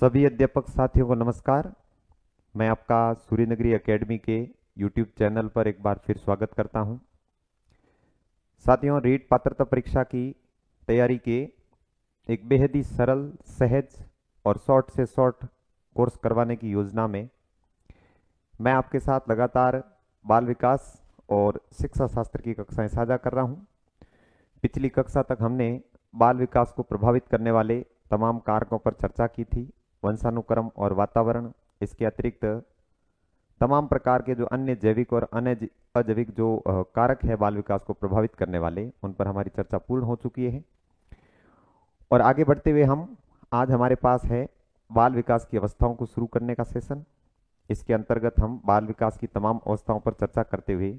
सभी अध्यापक साथियों को नमस्कार। मैं आपका सूर्यनगरी एकेडमी के YouTube चैनल पर एक बार फिर स्वागत करता हूं। साथियों, रीट पात्रता परीक्षा की तैयारी के एक बेहद ही सरल, सहज और शॉर्ट से शॉर्ट कोर्स करवाने की योजना में मैं आपके साथ लगातार बाल विकास और शिक्षा शास्त्र की कक्षाएं साझा कर रहा हूं। पिछली कक्षा तक हमने बाल विकास को प्रभावित करने वाले तमाम कारकों पर चर्चा की थी, वंशानुक्रम और वातावरण। इसके अतिरिक्त तमाम प्रकार के जो अन्य जैविक और अन्य अजैविक जो कारक है बाल विकास को प्रभावित करने वाले, उन पर हमारी चर्चा पूर्ण हो चुकी है। और आगे बढ़ते हुए आज हमारे पास है बाल विकास की अवस्थाओं को शुरू करने का सेशन। इसके अंतर्गत हम बाल विकास की तमाम अवस्थाओं पर चर्चा करते हुए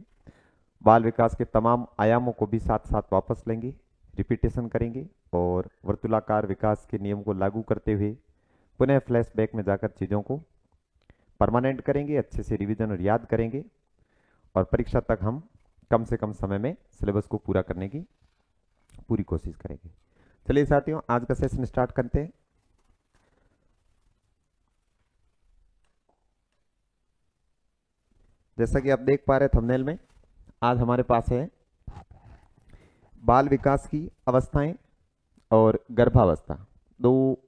बाल विकास के तमाम आयामों को भी साथ साथ वापस लेंगे, रिपीटेशन करेंगे और वर्तुलाकार विकास के नियम को लागू करते हुए पुनः फ्लैशबैक में जाकर चीज़ों को परमानेंट करेंगे, अच्छे से रिवीजन और याद करेंगे और परीक्षा तक हम कम से कम समय में सिलेबस को पूरा करने की पूरी कोशिश करेंगे। चलिए साथियों, आज का सेशन स्टार्ट करते हैं। जैसा कि आप देख पा रहे हैं थंबनेल में, आज हमारे पास है बाल विकास की अवस्थाएं और गर्भावस्था। दो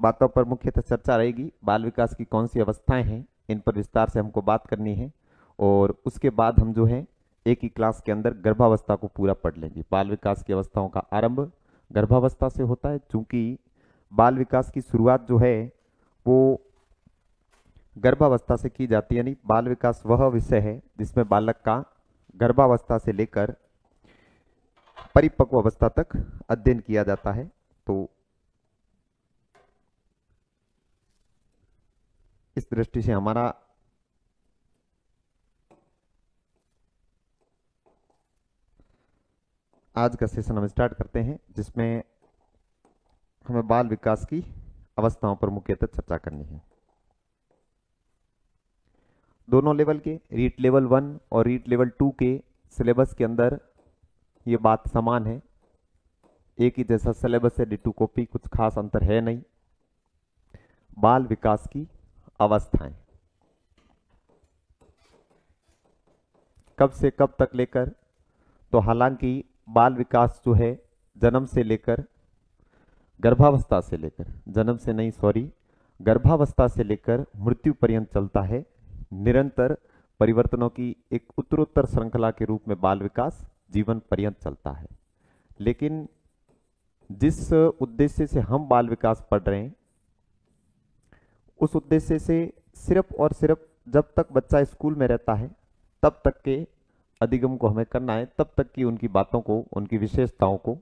बातों पर मुख्यतः चर्चा रहेगी। बाल विकास की कौन सी अवस्थाएं हैं, इन पर विस्तार से हमको बात करनी है और उसके बाद हम जो है एक ही क्लास के अंदर गर्भावस्था को पूरा पढ़ लेंगे। बाल विकास की अवस्थाओं का आरंभ गर्भावस्था से होता है। चूंकि बाल विकास की शुरुआत जो है वो गर्भावस्था से की जाती है, यानी बाल विकास वह विषय है जिसमें बालक का गर्भावस्था से लेकर परिपक्व अवस्था तक अध्ययन किया जाता है। तो इस दृष्टि से हमारा आज का सेशन हम स्टार्ट करते हैं, जिसमें हमें बाल विकास की अवस्थाओं पर मुख्यतः चर्चा करनी है। दोनों लेवल के, रीट लेवल 1 और रीट लेवल 2 के सिलेबस के अंदर ये बात समान है। एक ही जैसा सिलेबस है, D2 कॉपी, कुछ खास अंतर है नहीं। बाल विकास की अवस्थाएं कब से कब तक लेकर, तो हालांकि बाल विकास जो है जन्म से लेकर गर्भावस्था से लेकर, जन्म से नहीं सॉरी गर्भावस्था से लेकर मृत्यु पर्यंत चलता है। निरंतर परिवर्तनों की एक उत्तरोत्तर श्रृंखला के रूप में बाल विकास जीवन पर्यंत चलता है। लेकिन जिस उद्देश्य से हम बाल विकास पढ़ रहे हैं, उस उद्देश्य से सिर्फ और सिर्फ जब तक बच्चा स्कूल में रहता है तब तक के अधिगम को हमें करना है, तब तक की उनकी बातों को, उनकी विशेषताओं को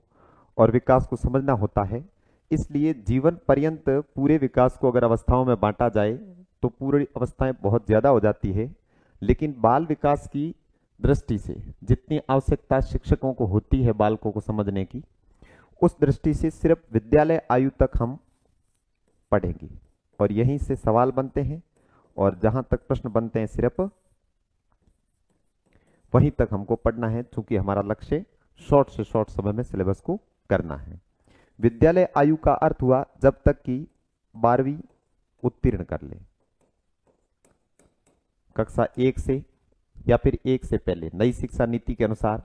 और विकास को समझना होता है। इसलिए जीवन पर्यंत पूरे विकास को अगर अवस्थाओं में बांटा जाए तो पूरी अवस्थाएं बहुत ज्यादा हो जाती है। लेकिन बाल विकास की दृष्टि से जितनी आवश्यकता शिक्षकों को होती है बालकों को समझने की, उस दृष्टि से सिर्फ विद्यालय आयु तक हम पढ़ेंगे और यहीं से सवाल बनते हैं और जहां तक प्रश्न बनते हैं सिर्फ वहीं तक हमको पढ़ना है, चूंकि हमारा लक्ष्य शॉर्ट से शॉर्ट समय में सिलेबस को करना है। विद्यालय आयु का अर्थ हुआ जब तक कि 12वीं उत्तीर्ण कर ले, कक्षा 1 से या फिर 1 से पहले। नई शिक्षा नीति के अनुसार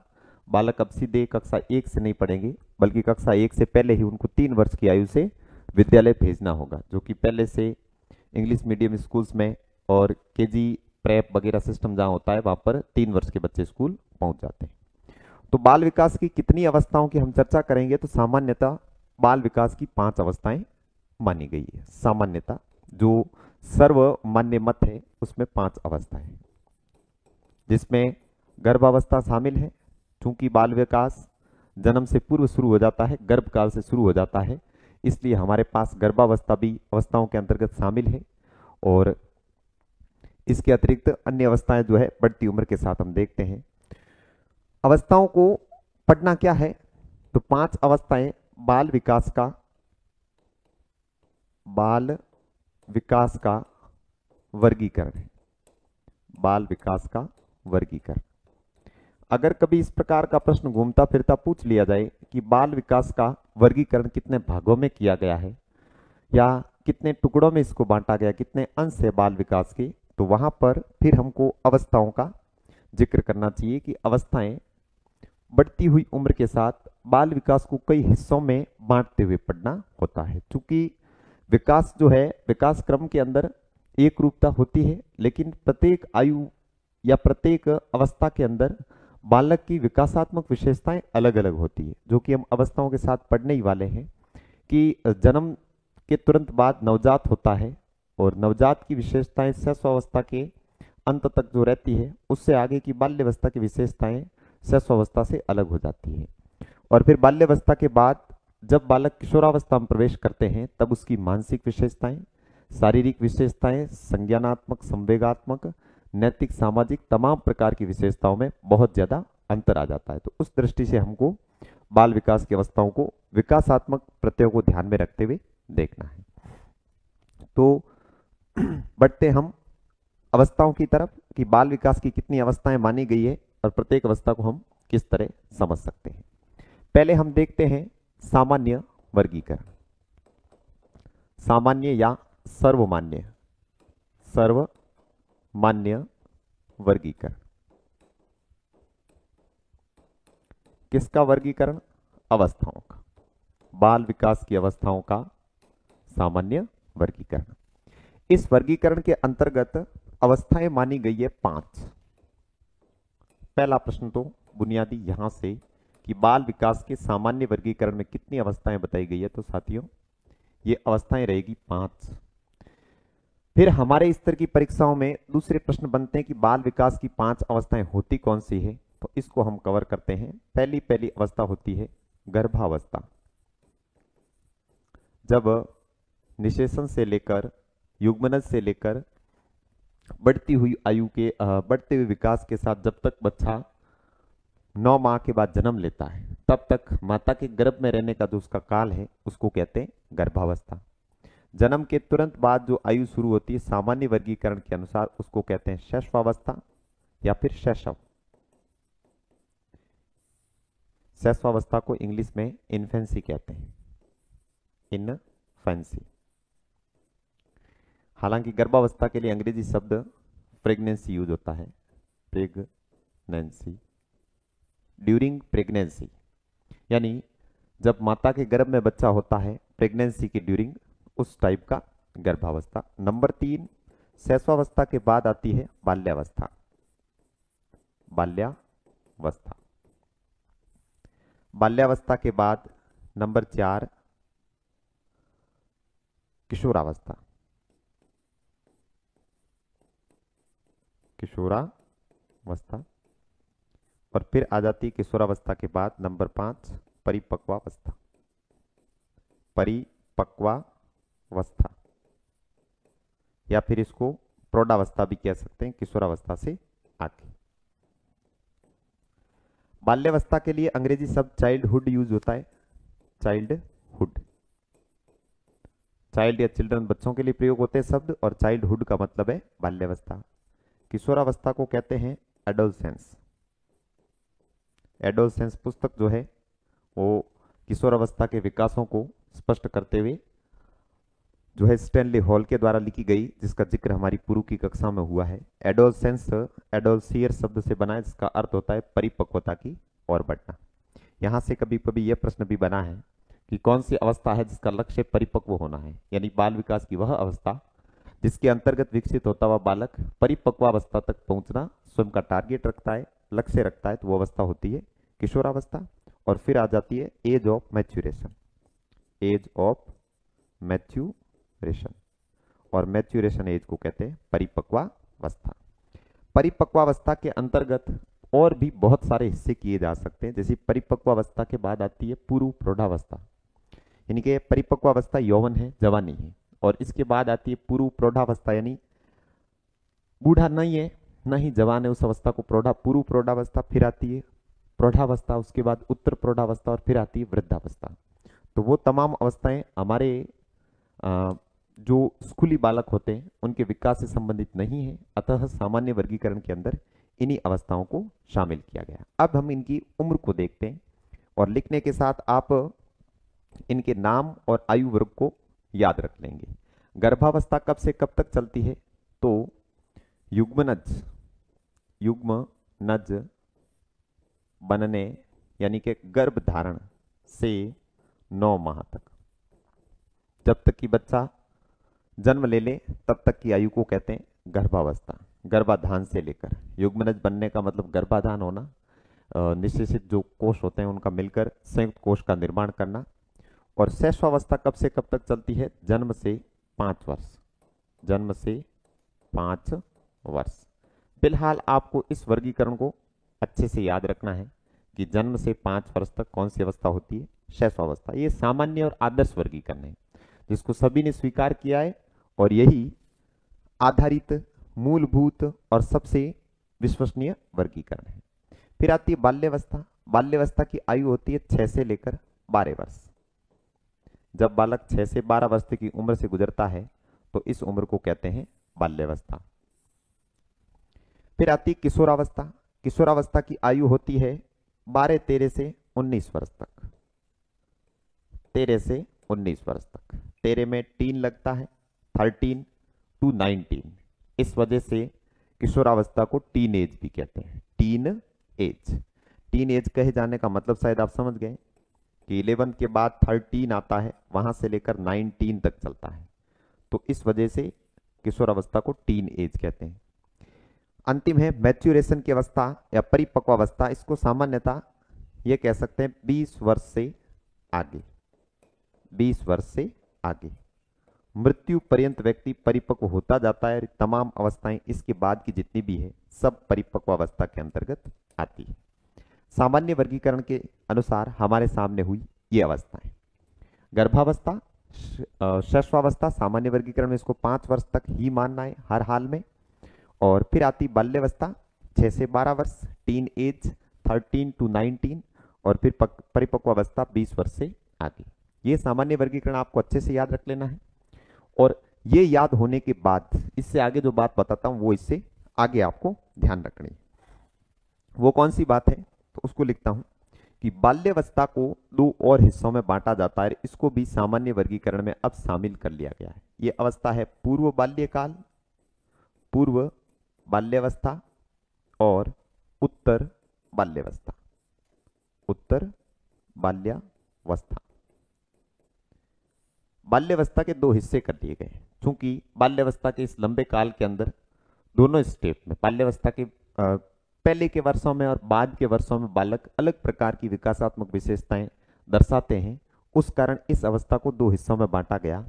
बालक अब सीधे कक्षा 1 से नहीं पढ़ेंगे, बल्कि कक्षा 1 से पहले ही उनको 3 वर्ष की आयु से विद्यालय भेजना होगा, जो कि पहले से इंग्लिश मीडियम स्कूल्स में और केजी प्रेप वगैरह सिस्टम जहां होता है वहां पर 3 वर्ष के बच्चे स्कूल पहुंच जाते हैं। तो बाल विकास की कितनी अवस्थाओं की हम चर्चा करेंगे, तो सामान्यतः बाल विकास की 5 अवस्थाएं मानी गई है। सामान्यतः जो सर्वमान्य मत है उसमें 5 अवस्थाएं, जिसमें गर्भावस्था शामिल है। चूंकि बाल विकास जन्म से पूर्व शुरू हो जाता है, गर्भकाल से शुरू हो जाता है, इसलिए हमारे पास गर्भावस्था भी अवस्थाओं के अंतर्गत शामिल है। और इसके अतिरिक्त अन्य अवस्थाएं जो है बढ़ती उम्र के साथ हम देखते हैं। अवस्थाओं को पढ़ना क्या है, तो 5 अवस्थाएं बाल विकास का वर्गीकरण है। बाल विकास का वर्गीकरण, अगर कभी इस प्रकार का प्रश्न घूमता फिरता पूछ लिया जाए कि बाल विकास का वर्गीकरण कितने भागों में किया गया है या कितने टुकड़ों में इसको बांटा गया, कितने अंश है बाल विकास के, तो वहां पर फिर हमको अवस्थाओं का जिक्र करना चाहिए कि अवस्थाएं बढ़ती हुई उम्र के साथ बाल विकास को कई हिस्सों में बांटते हुए पढ़ना होता है। क्योंकि विकास जो है, विकास क्रम के अंदर एक रूपता होती है, लेकिन प्रत्येक आयु या प्रत्येक अवस्था के अंदर बालक की विकासात्मक विशेषताएं अलग अलग होती है, जो कि हम अवस्थाओं के साथ पढ़ने ही वाले हैं। कि जन्म के तुरंत बाद नवजात होता है, और नवजात की विशेषताएं शैशवावस्था के अंत तक जो रहती है, उससे आगे की बाल्यावस्था की विशेषताएं शैशवावस्था से अलग हो जाती है। और फिर बाल्यावस्था के बाद जब बालक किशोरावस्था में प्रवेश करते हैं, तब उसकी मानसिक विशेषताएं, शारीरिक विशेषताएं, संज्ञानात्मक, संवेगात्मक, नैतिक, सामाजिक तमाम प्रकार की विशेषताओं में बहुत ज्यादा अंतर आ जाता है। तो उस दृष्टि से हमको बाल विकास की अवस्थाओं को विकासात्मक प्रत्ययों को ध्यान में रखते हुए देखना है। तो बढ़ते हम अवस्थाओं की तरफ कि बाल विकास की कितनी अवस्थाएं मानी गई है और प्रत्येक अवस्था को हम किस तरह समझ सकते हैं। पहले हम देखते हैं सामान्य वर्गीकरण। सामान्य या सर्वमान्य, सर्वमान्य वर्गीकरण। किसका वर्गीकरण? अवस्थाओं का, बाल विकास की अवस्थाओं का सामान्य वर्गीकरण। इस वर्गीकरण के अंतर्गत अवस्थाएं मानी गई है 5। पहला प्रश्न तो बुनियादी यहां से कि बाल विकास के सामान्य वर्गीकरण में कितनी अवस्थाएं बताई गई है, तो साथियों ये अवस्थाएं रहेगी 5। फिर हमारे स्तर की परीक्षाओं में दूसरे प्रश्न बनते हैं कि बाल विकास की 5 अवस्थाएं होती कौन सी है, तो इसको हम कवर करते हैं। पहली अवस्था होती है गर्भावस्था। जब निषेचन से लेकर युग्मनज से लेकर बढ़ती हुई आयु के बढ़ते हुए विकास के साथ जब तक बच्चा 9 माह के बाद जन्म लेता है, तब तक माता के गर्भ में रहने का जो उसका काल है, उसको कहते हैं गर्भावस्था। जन्म के तुरंत बाद जो आयु शुरू होती है सामान्य वर्गीकरण के अनुसार, उसको कहते हैं शैशवावस्था या फिर शैशव। शैशवावस्था को इंग्लिश में इन्फेंसी कहते हैं, इनफेंसी। हालांकि गर्भावस्था के लिए अंग्रेजी शब्द प्रेगनेंसी यूज होता है, प्रेगनेंसी, ड्यूरिंग प्रेगनेंसी, यानी जब माता के गर्भ में बच्चा होता है प्रेगनेंसी के ड्यूरिंग, उस टाइप का गर्भावस्था। नंबर 3 शैशवावस्था के बाद आती है बाल्यावस्था। बाल्यावस्था, बाल्यावस्था के बाद नंबर 4 किशोरावस्था। किशोरावस्था, और फिर आ जाती है किशोरावस्था के बाद नंबर 5 परिपक्वावस्था। परिपक्वावस्था या फिर इसको प्रौढ़ावस्था भी कह सकते हैं, किशोरावस्था से आगे। बाल्यावस्था के लिए अंग्रेजी शब्द चाइल्डहुड यूज होता है, चाइल्डहुड। चाइल्ड या चिल्ड्रन बच्चों के लिए प्रयोग होते हैं शब्द, और चाइल्डहुड का मतलब है बाल्यावस्था। किशोरावस्था को कहते हैं एडोलसेंस। एडोलसेंस पुस्तक जो है वो किशोरावस्था के विकासों को स्पष्ट करते हुए जो है स्टैनली हॉल के द्वारा लिखी गई, जिसका जिक्र हमारी पूर्व की कक्षा में हुआ है। एडोलसेंस एडोलसियर शब्द से बना है, जिसका अर्थ होता है परिपक्वता की ओर बढ़ना। यहां से कभी कभी यह प्रश्न भी बना है कि कौन सी अवस्था है जिसका लक्ष्य परिपक्व होना है, यानी बाल विकास की वह अवस्था जिसके अंतर्गत विकसित होता हुआ बालक परिपक्वावस्था तक पहुंचना स्वयं का टारगेट रखता है, लक्ष्य रखता है, तो वो अवस्था होती है किशोरावस्था। और फिर आ जाती है age of maturation. Age of maturation, और मैच्यूरेशन एज को कहते हैं परिपक्वावस्था। परिपक्वावस्था के अंतर्गत और भी बहुत सारे हिस्से किए जा सकते हैं। जैसे परिपक्वावस्था के बाद आती है पूर्व प्रौढ़ावस्था, यानी कि परिपक्वावस्था यौवन है, जवानी है, और इसके बाद आती है पूर्व प्रौढ़ावस्था, यानी बूढ़ा नहीं है न ही जवान है, उस अवस्था को पूर्व प्रौढ़ावस्था। फिर आती है प्रौढ़ावस्था, उसके बाद उत्तर प्रौढ़ावस्था, और फिर आती है वृद्धावस्था। तो वो तमाम अवस्थाएं हमारे जो स्कूली बालक होते हैं उनके विकास से संबंधित नहीं है, अतः सामान्य वर्गीकरण के अंदर इन्हीं अवस्थाओं को शामिल किया गया। अब हम इनकी उम्र को देखते हैं, और लिखने के साथ आप इनके नाम और आयु वर्ग को याद रख लेंगे। गर्भावस्था कब से कब तक चलती है? तो युग्मनज बनने यानी कि गर्भ धारण से 9 माह तक, जब तक कि बच्चा जन्म ले ले तब तक की आयु को कहते हैं गर्भावस्था। गर्भाधान से लेकर, युग्मनज बनने का मतलब गर्भाधान होना, निश्चित जो कोष होते हैं उनका मिलकर संयुक्त कोष का निर्माण करना। और शैशवावस्था कब से कब तक चलती है? जन्म से 5 वर्ष, जन्म से 5 वर्ष। फिलहाल आपको इस वर्गीकरण को अच्छे से याद रखना है कि जन्म से 5 वर्ष तक कौन सी अवस्था होती है? शैशवावस्था। ये सामान्य और आदर्श वर्गीकरण है जिसको सभी ने स्वीकार किया है और यही आधारित, मूलभूत और सबसे विश्वसनीय वर्गीकरण है। फिर आती है बाल्यावस्था। बाल्यावस्था की आयु होती है 6 से लेकर 12 वर्ष। जब बालक 6 से 12 वर्ष की उम्र से गुजरता है तो इस उम्र को कहते हैं बाल्यावस्था। फिर आती है किशोरावस्था। किशोरावस्था की आयु होती है 12-13 से 19 वर्ष तक, 13 से 19 वर्ष तक। 13 में टीन लगता है, 13 to 19, इस वजह से किशोरावस्था को टीन एज भी कहते हैं। टीन एज, टीन एज कहे जाने का मतलब शायद आप समझ गए कि 11 के बाद 13 आता है, वहां से लेकर 19 तक चलता है, तो इस वजह से किशोरावस्था को टीन एज कहते हैं। अंतिम है मैच्यूरेशन की अवस्था या परिपक्व अवस्था। इसको सामान्यतः ये कह सकते हैं 20 वर्ष से आगे, 20 वर्ष से आगे। मृत्यु पर्यंत व्यक्ति परिपक्व होता जाता है। तमाम अवस्थाएं इसके बाद की जितनी भी है सब परिपक्व अवस्था के अंतर्गत आती है। सामान्य वर्गीकरण के अनुसार हमारे सामने हुई ये अवस्थाएं। गर्भावस्था, शैशवावस्था, सामान्य वर्गीकरण में इसको 5 वर्ष तक ही मानना है हर हाल में। और फिर आती बाल्यावस्था 6 से 12 वर्ष, टीन एज 13 to 19, और फिर परिपक्व अवस्था 20 वर्ष से आगे। ये सामान्य वर्गीकरण आपको अच्छे से याद रख लेना है। और ये याद होने के बाद इससे आगे जो बात बताता हूं वो इससे आगे आपको ध्यान रखनी है। वो कौन सी बात है? तो उसको लिखता हूं कि बाल्यावस्था को 2 और हिस्सों में बांटा जाता है। इसको भी सामान्य वर्गीकरण में अब शामिल कर लिया गया है। ये अवस्था है पूर्व बाल्यकाल, पूर्व बाल्यावस्था और उत्तर बाल्यावस्था, उत्तर बाल्यावस्था। बाल्यावस्था के 2 हिस्से कर दिए गए। चूंकि बाल्यावस्था के इस लंबे काल के अंदर दोनों स्टेप में, बाल्यावस्था के पहले के वर्षों में और बाद के वर्षों में बालक अलग प्रकार की विकासात्मक विशेषताएं दर्शाते हैं, उस कारण इस अवस्था को 2 हिस्सों में बांटा गया।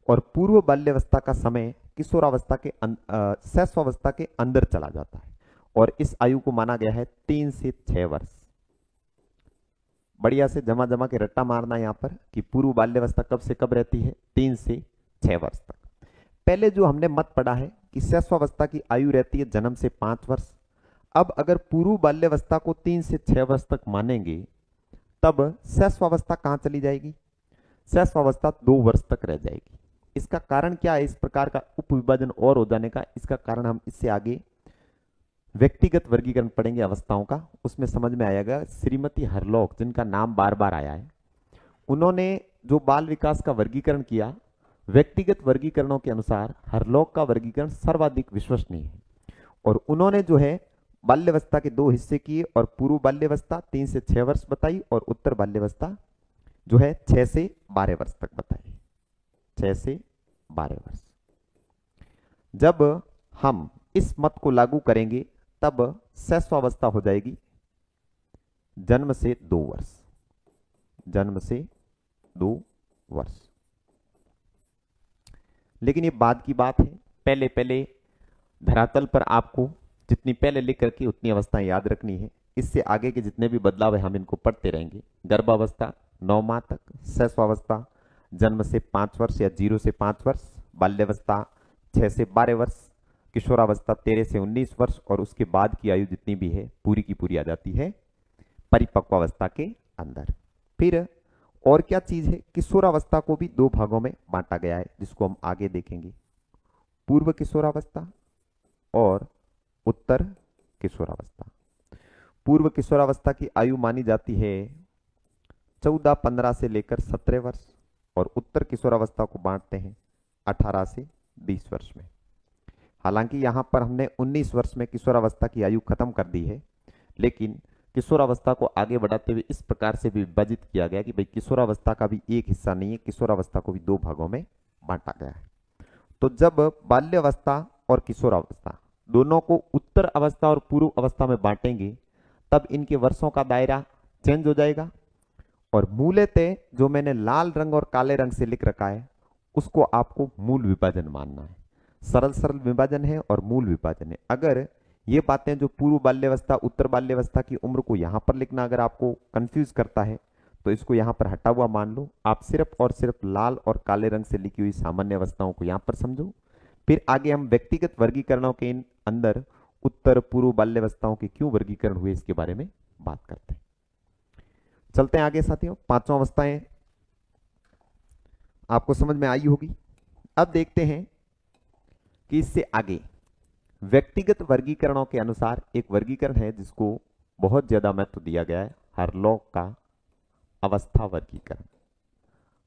और पूर्व बाल्यावस्था का समय किशोरावस्था के शैशवावस्था के अंदर चला जाता है और इस आयु को माना गया है 3 से 6 वर्ष। बढ़िया से जमा जमा के रट्टा मारना यहां पर कि पूर्व बाल्यावस्था कब से कब रहती है? 3 से 6 वर्ष तक। पहले जो हमने मत पढ़ा है कि शैशवावस्था की आयु रहती है जन्म से 5 वर्ष। अब अगर पूर्व बाल्यावस्था को 3 से 6 वर्ष तक मानेंगे तब शैशवावस्था कहां चली जाएगी? शैशवावस्था 2 वर्ष तक रह जाएगी। इसका कारण क्या है इस प्रकार का उपविभाजन और हो जाने का? इसका कारण हम इससे आगे व्यक्तिगत वर्गीकरण पढ़ेंगे अवस्थाओं का, उसमें समझ में आएगा। श्रीमती हरलॉक, जिनका नाम बार बार आया है, उन्होंने जो बाल विकास का वर्गीकरण किया, व्यक्तिगत वर्गीकरणों के अनुसार हरलॉक का वर्गीकरण सर्वाधिक विश्वसनीय है। और उन्होंने जो है बाल्यावस्था के 2 हिस्से किए और पूर्व बाल्यावस्था 3 से 6 वर्ष बताई और उत्तर बाल्यावस्था जो है 6 से 12 वर्ष तक बताई। 6 से 12 वर्ष। जब हम इस मत को लागू करेंगे तब शैशवावस्था हो जाएगी जन्म से 2 वर्ष, जन्म से 2 वर्ष। लेकिन ये बाद की बात है। पहले पहले धरातल पर आपको जितनी पहले लिख करके उतनी अवस्थाएं याद रखनी है। इससे आगे के जितने भी बदलाव है हम इनको पढ़ते रहेंगे। गर्भावस्था 9 माह तक, शैशवावस्था जन्म से 5 वर्ष या 0 से 5 वर्ष, बाल्यावस्था 6 से 12 वर्ष, किशोरावस्था 13 से 19 वर्ष और उसके बाद की आयु जितनी भी है पूरी की पूरी आ जाती है परिपक्वावस्था के अंदर। फिर और क्या चीज है? किशोरावस्था को भी 2 भागों में बांटा गया है जिसको हम आगे देखेंगे, पूर्व किशोरावस्था और उत्तर किशोरावस्था। पूर्व किशोरावस्था की आयु मानी जाती है 14-15 से लेकर 17 वर्ष और उत्तर किशोरावस्था को बांटते हैं 18 से 20 वर्ष में। हालांकि यहां पर हमने 19 वर्ष में किशोरावस्था की आयु खत्म कर दी है, लेकिन किशोरावस्था को आगे बढ़ाते हुए इस प्रकार से भी विभाजित किया गया कि भाई किशोरावस्था का भी एक हिस्सा नहीं है, किशोरावस्था को भी दो भागों में बांटा गया है। तो जब बाल्यावस्था और किशोरावस्था दोनों को उत्तर अवस्था और पूर्व अवस्था में बांटेंगे, तब इनके वर्षों का दायरा चेंज हो जाएगा। और मूलतः जो मैंने लाल रंग और काले रंग से लिख रखा है, उसको आपको मूल विभाजन मानना है। सरल सरल विभाजन है और मूल विभाजन है। अगर ये बातें जो पूर्व बाल्यावस्था उत्तर बाल्यावस्था की उम्र को यहां पर लिखना अगर आपको कंफ्यूज करता है, तो इसको यहां पर हटा हुआ मान लो। आप सिर्फ और सिर्फ लाल और काले रंग से लिखी हुई सामान्य अवस्थाओं को यहां पर समझो। फिर आगे हम व्यक्तिगत वर्गीकरणों के अंदर उत्तर पूर्व बाल्यावस्थाओं के क्यों वर्गीकरण हुए इसके बारे में बात करते हैं। चलते हैं आगे साथियों। पांचों अवस्थाएं आपको समझ में आई होगी। अब देखते हैं कि इससे आगे व्यक्तिगत वर्गीकरणों के अनुसार एक वर्गीकरण है जिसको बहुत ज्यादा महत्व दिया गया है, हरलॉक का अवस्था वर्गीकरण।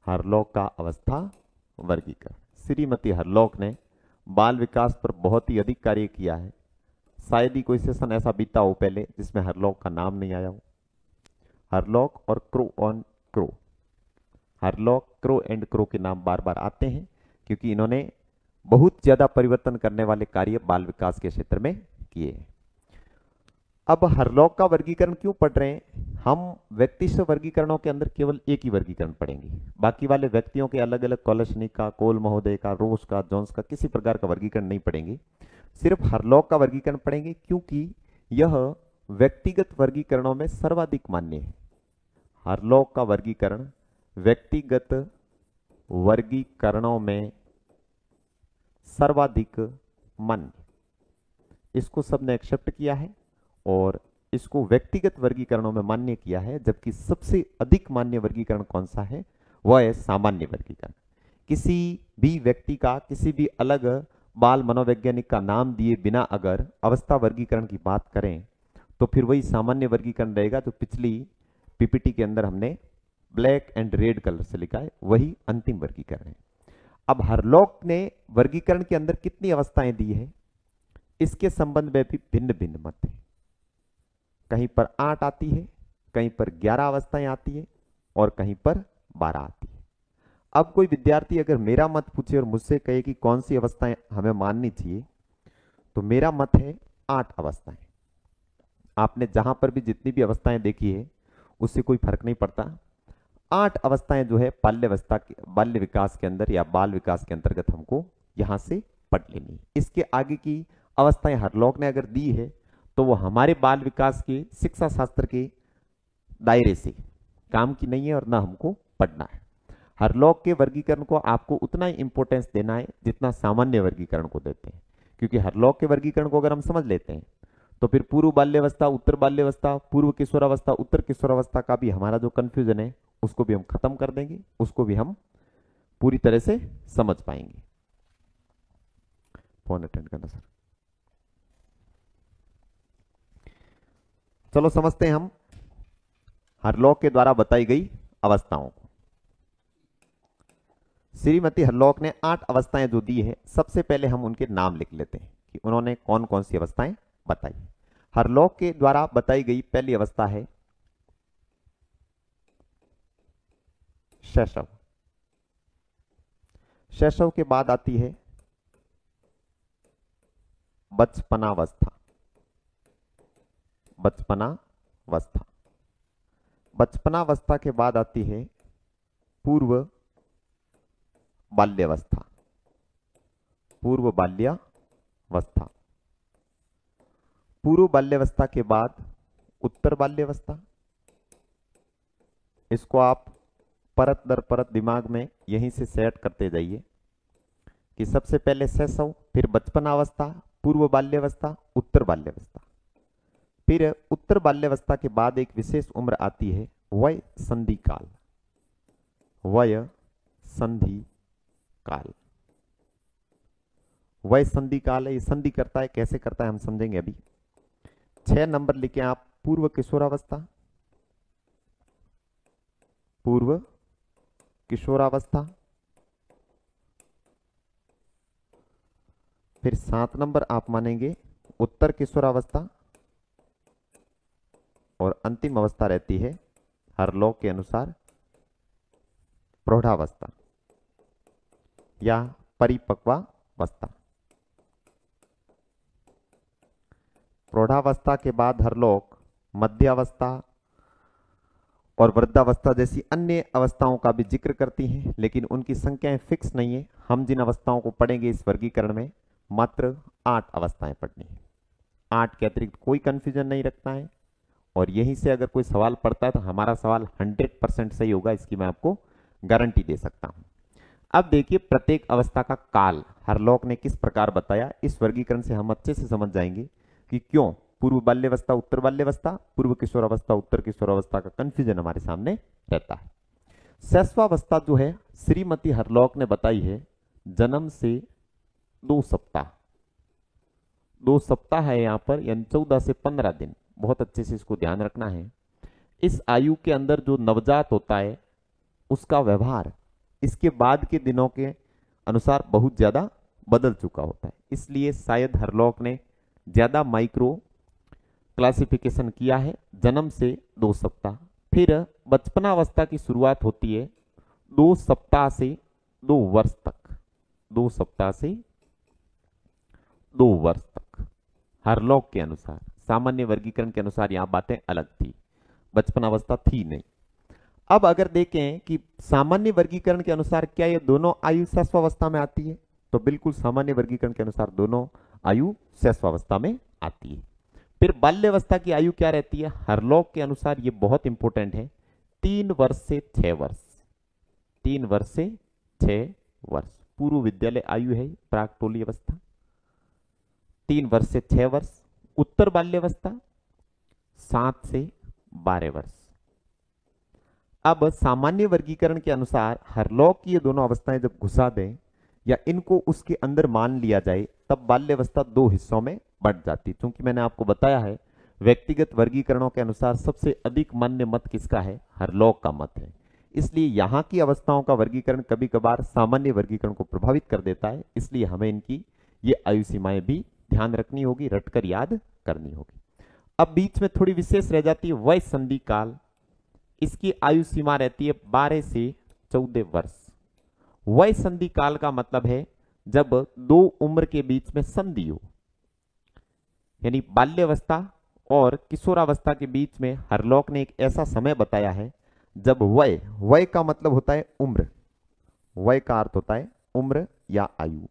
हरलॉक का अवस्था वर्गीकरण। श्रीमती हरलॉक ने बाल विकास पर बहुत ही अधिक कार्य किया है। शायद ही कोई सेशन ऐसा बीता हो पहले जिसमें हरलॉक का नाम नहीं आया हो। हरलॉक और crow on crow, Hurlock crow and crow के नाम बार बार आते हैं क्योंकि इन्होंने बहुत ज्यादा परिवर्तन करने वाले कार्य बाल विकास के क्षेत्र में किए हैं। अब हरलॉक का वर्गीकरण क्यों पढ़ रहे हैं? हम व्यक्तित्व वर्गीकरणों के अंदर केवल एक ही वर्गीकरण पढ़ेंगे। बाकी वाले व्यक्तियों के अलग अलग कोलशनी का, कोल महोदय का, रोस का, जोन्स का किसी प्रकार का वर्गीकरण नहीं पढ़ेंगे। सिर्फ हरलॉक का वर्गीकरण पढ़ेंगे क्योंकि यह व्यक्तिगत वर्गीकरणों में सर्वाधिक मान्य है। हरलॉक का वर्गीकरण व्यक्तिगत वर्गीकरणों में सर्वाधिक मान्य, इसको सबने एक्सेप्ट किया है और इसको व्यक्तिगत वर्गीकरणों में मान्य किया है। जबकि सबसे अधिक मान्य वर्गीकरण कौन सा है? वह है सामान्य वर्गीकरण। किसी भी व्यक्ति का, किसी भी अलग बाल मनोवैज्ञानिक का नाम दिए बिना अगर अवस्था वर्गीकरण की बात करें तो फिर वही सामान्य वर्गीकरण रहेगा। जो पिछली पीपीटी के अंदर हमने ब्लैक एंड रेड कलर से लिखा है, वही अंतिम वर्गीकरण है। अब हरलॉक ने वर्गीकरण के अंदर कितनी अवस्थाएं दी है, इसके संबंध में भी भिन्न भिन्न मत है। कहीं पर 8 आती है, कहीं पर 11 अवस्थाएं आती है और कहीं पर 12 आती है। अब कोई विद्यार्थी अगर मेरा मत पूछे और मुझसे कहे कि कौन सी अवस्थाएं हमें माननी चाहिए, तो मेरा मत है 8 अवस्थाएं। आपने जहां पर भी जितनी भी अवस्थाएं देखी है उससे कोई फर्क नहीं पड़ता। 8 अवस्थाएं जो है बाल्यावस्था के, बाल्य विकास के अंदर या बाल विकास के अंतर्गत हमको यहां से पढ़ लेनी है। इसके आगे की अवस्थाएं हरलॉक ने अगर दी है तो वो हमारे बाल विकास के शिक्षा शास्त्र के दायरे से काम की नहीं है और ना हमको पढ़ना है। हरलॉक के वर्गीकरण को आपको उतना ही इंपॉर्टेंस देना है जितना सामान्य वर्गीकरण को देते हैं, क्योंकि हरलॉक के वर्गीकरण को अगर हम समझ लेते हैं तो फिर पूर्व बाल्यावस्था, उत्तर बाल्यावस्था, पूर्व किशोरावस्था, उत्तर किशोरावस्था का भी हमारा जो कंफ्यूजन है उसको भी हम खत्म कर देंगे, उसको भी हम पूरी तरह से समझ पाएंगे। फोन अटेंड करना सर। चलो समझते हैं हम हरलॉक के द्वारा बताई गई अवस्थाओं को। श्रीमती हरलॉक ने 8 अवस्थाएं जो दी है, सबसे पहले हम उनके नाम लिख लेते हैं कि उन्होंने कौन कौन सी अवस्थाएं बताई। हरलॉक के द्वारा बताई गई पहली अवस्था है शैशव। शैशव के बाद आती है बचपनावस्था। बचपनावस्था। बचपनावस्था के बाद आती है पूर्व बाल्यावस्था। पूर्व बाल्यावस्था। पूर्व बाल्यावस्था के बाद उत्तर बाल्यावस्था। इसको आप परत दर परत दिमाग में यहीं से सेट करते जाइए कि सबसे पहले शैशव, फिर बचपनावस्था, पूर्व बाल्यावस्था, उत्तर बाल्यावस्था। फिर उत्तर बाल्यावस्था के बाद एक विशेष उम्र आती है वय संधि काल। वय संधि काल। वय संधि काल है, ये संधि करता है, कैसे करता है हम समझेंगे अभी। 6 नंबर लिखे आप पूर्व किशोरावस्था। पूर्व किशोरावस्था। फिर 7 नंबर आप मानेंगे उत्तर किशोरावस्था, और अंतिम अवस्था रहती है हरलॉक के अनुसार प्रौढ़ावस्था या परिपक्वावस्था। प्रौढ़ावस्था के बाद हरलॉक मध्यावस्था और वृद्धावस्था जैसी अन्य अवस्थाओं का भी जिक्र करती हैं, लेकिन उनकी संख्याएं फिक्स नहीं है। हम जिन अवस्थाओं को पढ़ेंगे इस वर्गीकरण में मात्र 8 अवस्थाएं पढ़नी है। 8 के अतिरिक्त कोई कंफ्यूजन नहीं रखता है, और यहीं से अगर कोई सवाल पड़ता है तो हमारा सवाल 100% सही होगा, इसकी मैं आपको गारंटी दे सकता हूं। अब देखिए प्रत्येक अवस्था का काल हरलॉक ने किस प्रकार बताया। इस वर्गीकरण से हम अच्छे से समझ जाएंगे कि क्यों पूर्व बाल्यावस्था उत्तर बाल्यावस्था, पूर्व किशोरावस्था उत्तर किशोरावस्था का कंफ्यूजन हमारे सामने रहता है। शैशवावस्था जो है श्रीमती हरलॉक ने बताई है जन्म से 2 सप्ताह, 2 सप्ताह है यहां पर, यानी 14 से 15 दिन। बहुत अच्छे से इसको ध्यान रखना है। इस आयु के अंदर जो नवजात होता है उसका व्यवहार इसके बाद के दिनों के अनुसार बहुत ज्यादा बदल चुका होता है, इसलिए शायद हरलॉक ने ज्यादा माइक्रो क्लासिफिकेशन किया है। जन्म से 2 सप्ताह, फिर बचपनावस्था की शुरुआत होती है 2 सप्ताह से 2 वर्ष तक, 2 सप्ताह से 2 वर्ष तक हरलॉक के अनुसार। सामान्य वर्गीकरण के अनुसार यहां बातें अलग थी, बचपनावस्था थी नहीं। अब अगर देखें कि सामान्य वर्गीकरण के अनुसार क्या ये दोनों आयु शैशवावस्था में आती है, तो बिल्कुल सामान्य वर्गीकरण के अनुसार दोनों आयु शैशवावस्था में आती है। फिर बाल्यावस्था की आयु क्या रहती है हरलॉक के अनुसार, ये बहुत इंपॉर्टेंट है, 3 वर्ष से 6 वर्ष, 3 वर्ष से 6 वर्ष पूर्व विद्यालय आयु है प्राक टोली अवस्था। 3 वर्ष से 6 वर्ष उत्तर बाल्यावस्था 7 से 12 वर्ष। अब सामान्य वर्गीकरण के अनुसार हरलॉक की ये दोनों अवस्थाएं जब घुसा दें या इनको उसके अंदर मान लिया जाए तब बाल्यावस्था 2 हिस्सों में बढ़ जाती। क्योंकि मैंने आपको बताया है व्यक्तिगत वर्गीकरणों के अनुसार सबसे अधिक मान्य मत किसका है, हरलॉक का मत है। इसलिए यहां की अवस्थाओं का वर्गीकरण कभी कभार सामान्य वर्गीकरण को प्रभावित कर देता है, इसलिए हमें इनकी ये आयु सीमाएं भी ध्यान रखनी होगी, रटकर याद करनी होगी। अब बीच में थोड़ी विशेष रह जाती है वय संधि काल, इसकी आयु सीमा रहती है 12 से 14 वर्ष। वय संधि काल का मतलब है जब 2 उम्र के बीच में संधि हो, यानी बाल्यावस्था और किशोरावस्था के बीच में हरलॉक ने एक ऐसा समय बताया है जब वय, वय का मतलब होता है उम्र, वय का अर्थ होता है उम्र या आयु।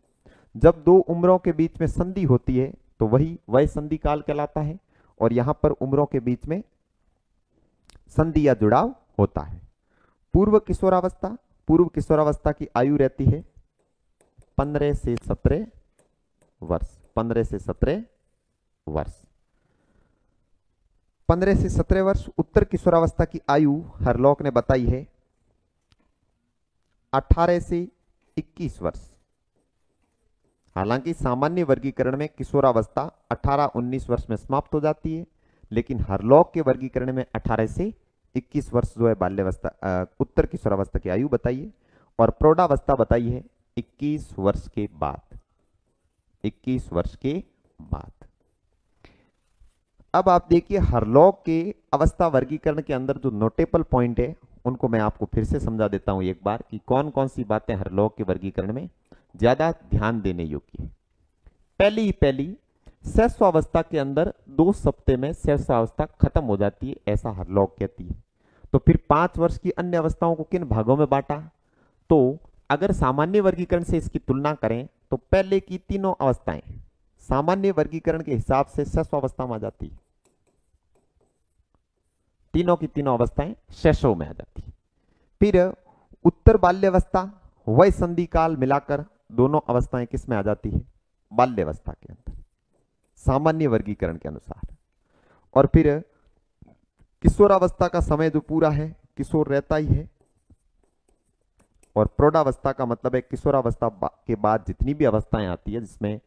जब 2 उम्रों के बीच में संधि होती है तो वही वय संधि काल कहलाता है, और यहां पर उम्रों के बीच में संधि या जुड़ाव होता है। पूर्व किशोरावस्था, पूर्व किशोरावस्था की आयु रहती है 15 से 17 वर्ष, 15 से 17 वर्ष, 15 से 17 वर्ष। उत्तर किशोरावस्था की आयु हरलॉक ने बताई है 18 से 21 वर्ष। हालांकि सामान्य वर्गीकरण में किशोरावस्था 18-19 वर्ष में समाप्त हो जाती है, लेकिन हरलॉक के वर्गीकरण में 18 से 21 वर्ष जो है बाल्यावस्था उत्तर किशोरावस्था की आयु बताइए, और प्रौढ़ावस्था बताई है 21 वर्ष के बाद, 21 वर्ष के बाद। अब आप देखिए हरलॉक के अवस्था वर्गीकरण के अंदर जो नोटेबल पॉइंट है उनको मैं आपको फिर से समझा देता हूं एक बार कि कौन कौन सी बातें हरलॉक के वर्गीकरण में ज्यादा ध्यान देने योग्य है। पहली शैशवावस्था के अंदर 2 सप्ताह में शैशवावस्था खत्म हो जाती है, ऐसा हरलॉक कहती है। तो फिर 5 वर्ष की अन्य अवस्थाओं को किन भागों में बांटा, तो अगर सामान्य वर्गीकरण से इसकी तुलना करें तो पहले की तीनों अवस्थाएं सामान्य वर्गीकरण के हिसाब से शैशवावस्था में आ जाती है, तीनों की तीनों अवस्थाएं शैशव में आ जाती है। फिर उत्तर बाल्यावस्था वय संधि काल मिलाकर दोनों अवस्थाएं किस में आ जाती है, बाल्यावस्था के अंदर सामान्य वर्गीकरण के अनुसार। और फिर किशोरावस्था का समय जो पूरा है किशोर रहता ही है, और प्रौढ़ावस्था का मतलब है किशोरावस्था के बाद जितनी भी अवस्थाएं आती है जिसमें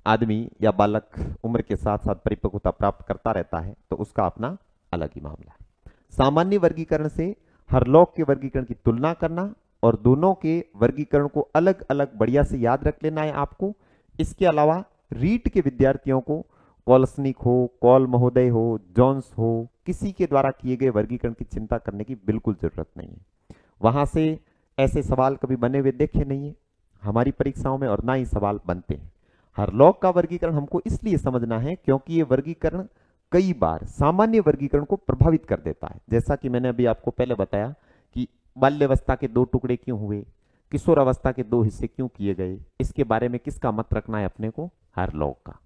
आदमी या बालक उम्र के साथ साथ परिपक्वता प्राप्त करता रहता है, तो उसका अपना अलग ही मामला है। सामान्य वर्गीकरण से हरलॉक के वर्गीकरण की तुलना करना और दोनों के वर्गीकरण को अलग अलग बढ़िया से याद रख लेना है आपको, इसके अलावा रीट के विद्यार्थियों को कॉलसनिक हो, कॉल महोदय हो, जॉन्स हो, किसी के द्वारा किए गए वर्गीकरण की चिंता करने की बिल्कुल जरूरत नहीं है। वहां से ऐसे सवाल कभी बने हुए देखे नहीं है हमारी परीक्षाओं में, और ना ही सवाल बनते हैं। हरलॉग का वर्गीकरण हमको इसलिए समझना है क्योंकि ये वर्गीकरण कई बार सामान्य वर्गीकरण को प्रभावित कर देता है। जैसा कि मैंने अभी आपको पहले बताया कि बाल्यावस्था के 2 टुकड़े क्यों हुए, किशोर अवस्था के 2 हिस्से क्यों किए गए, इसके बारे में किसका मत रखना है अपने को, हरलॉग का।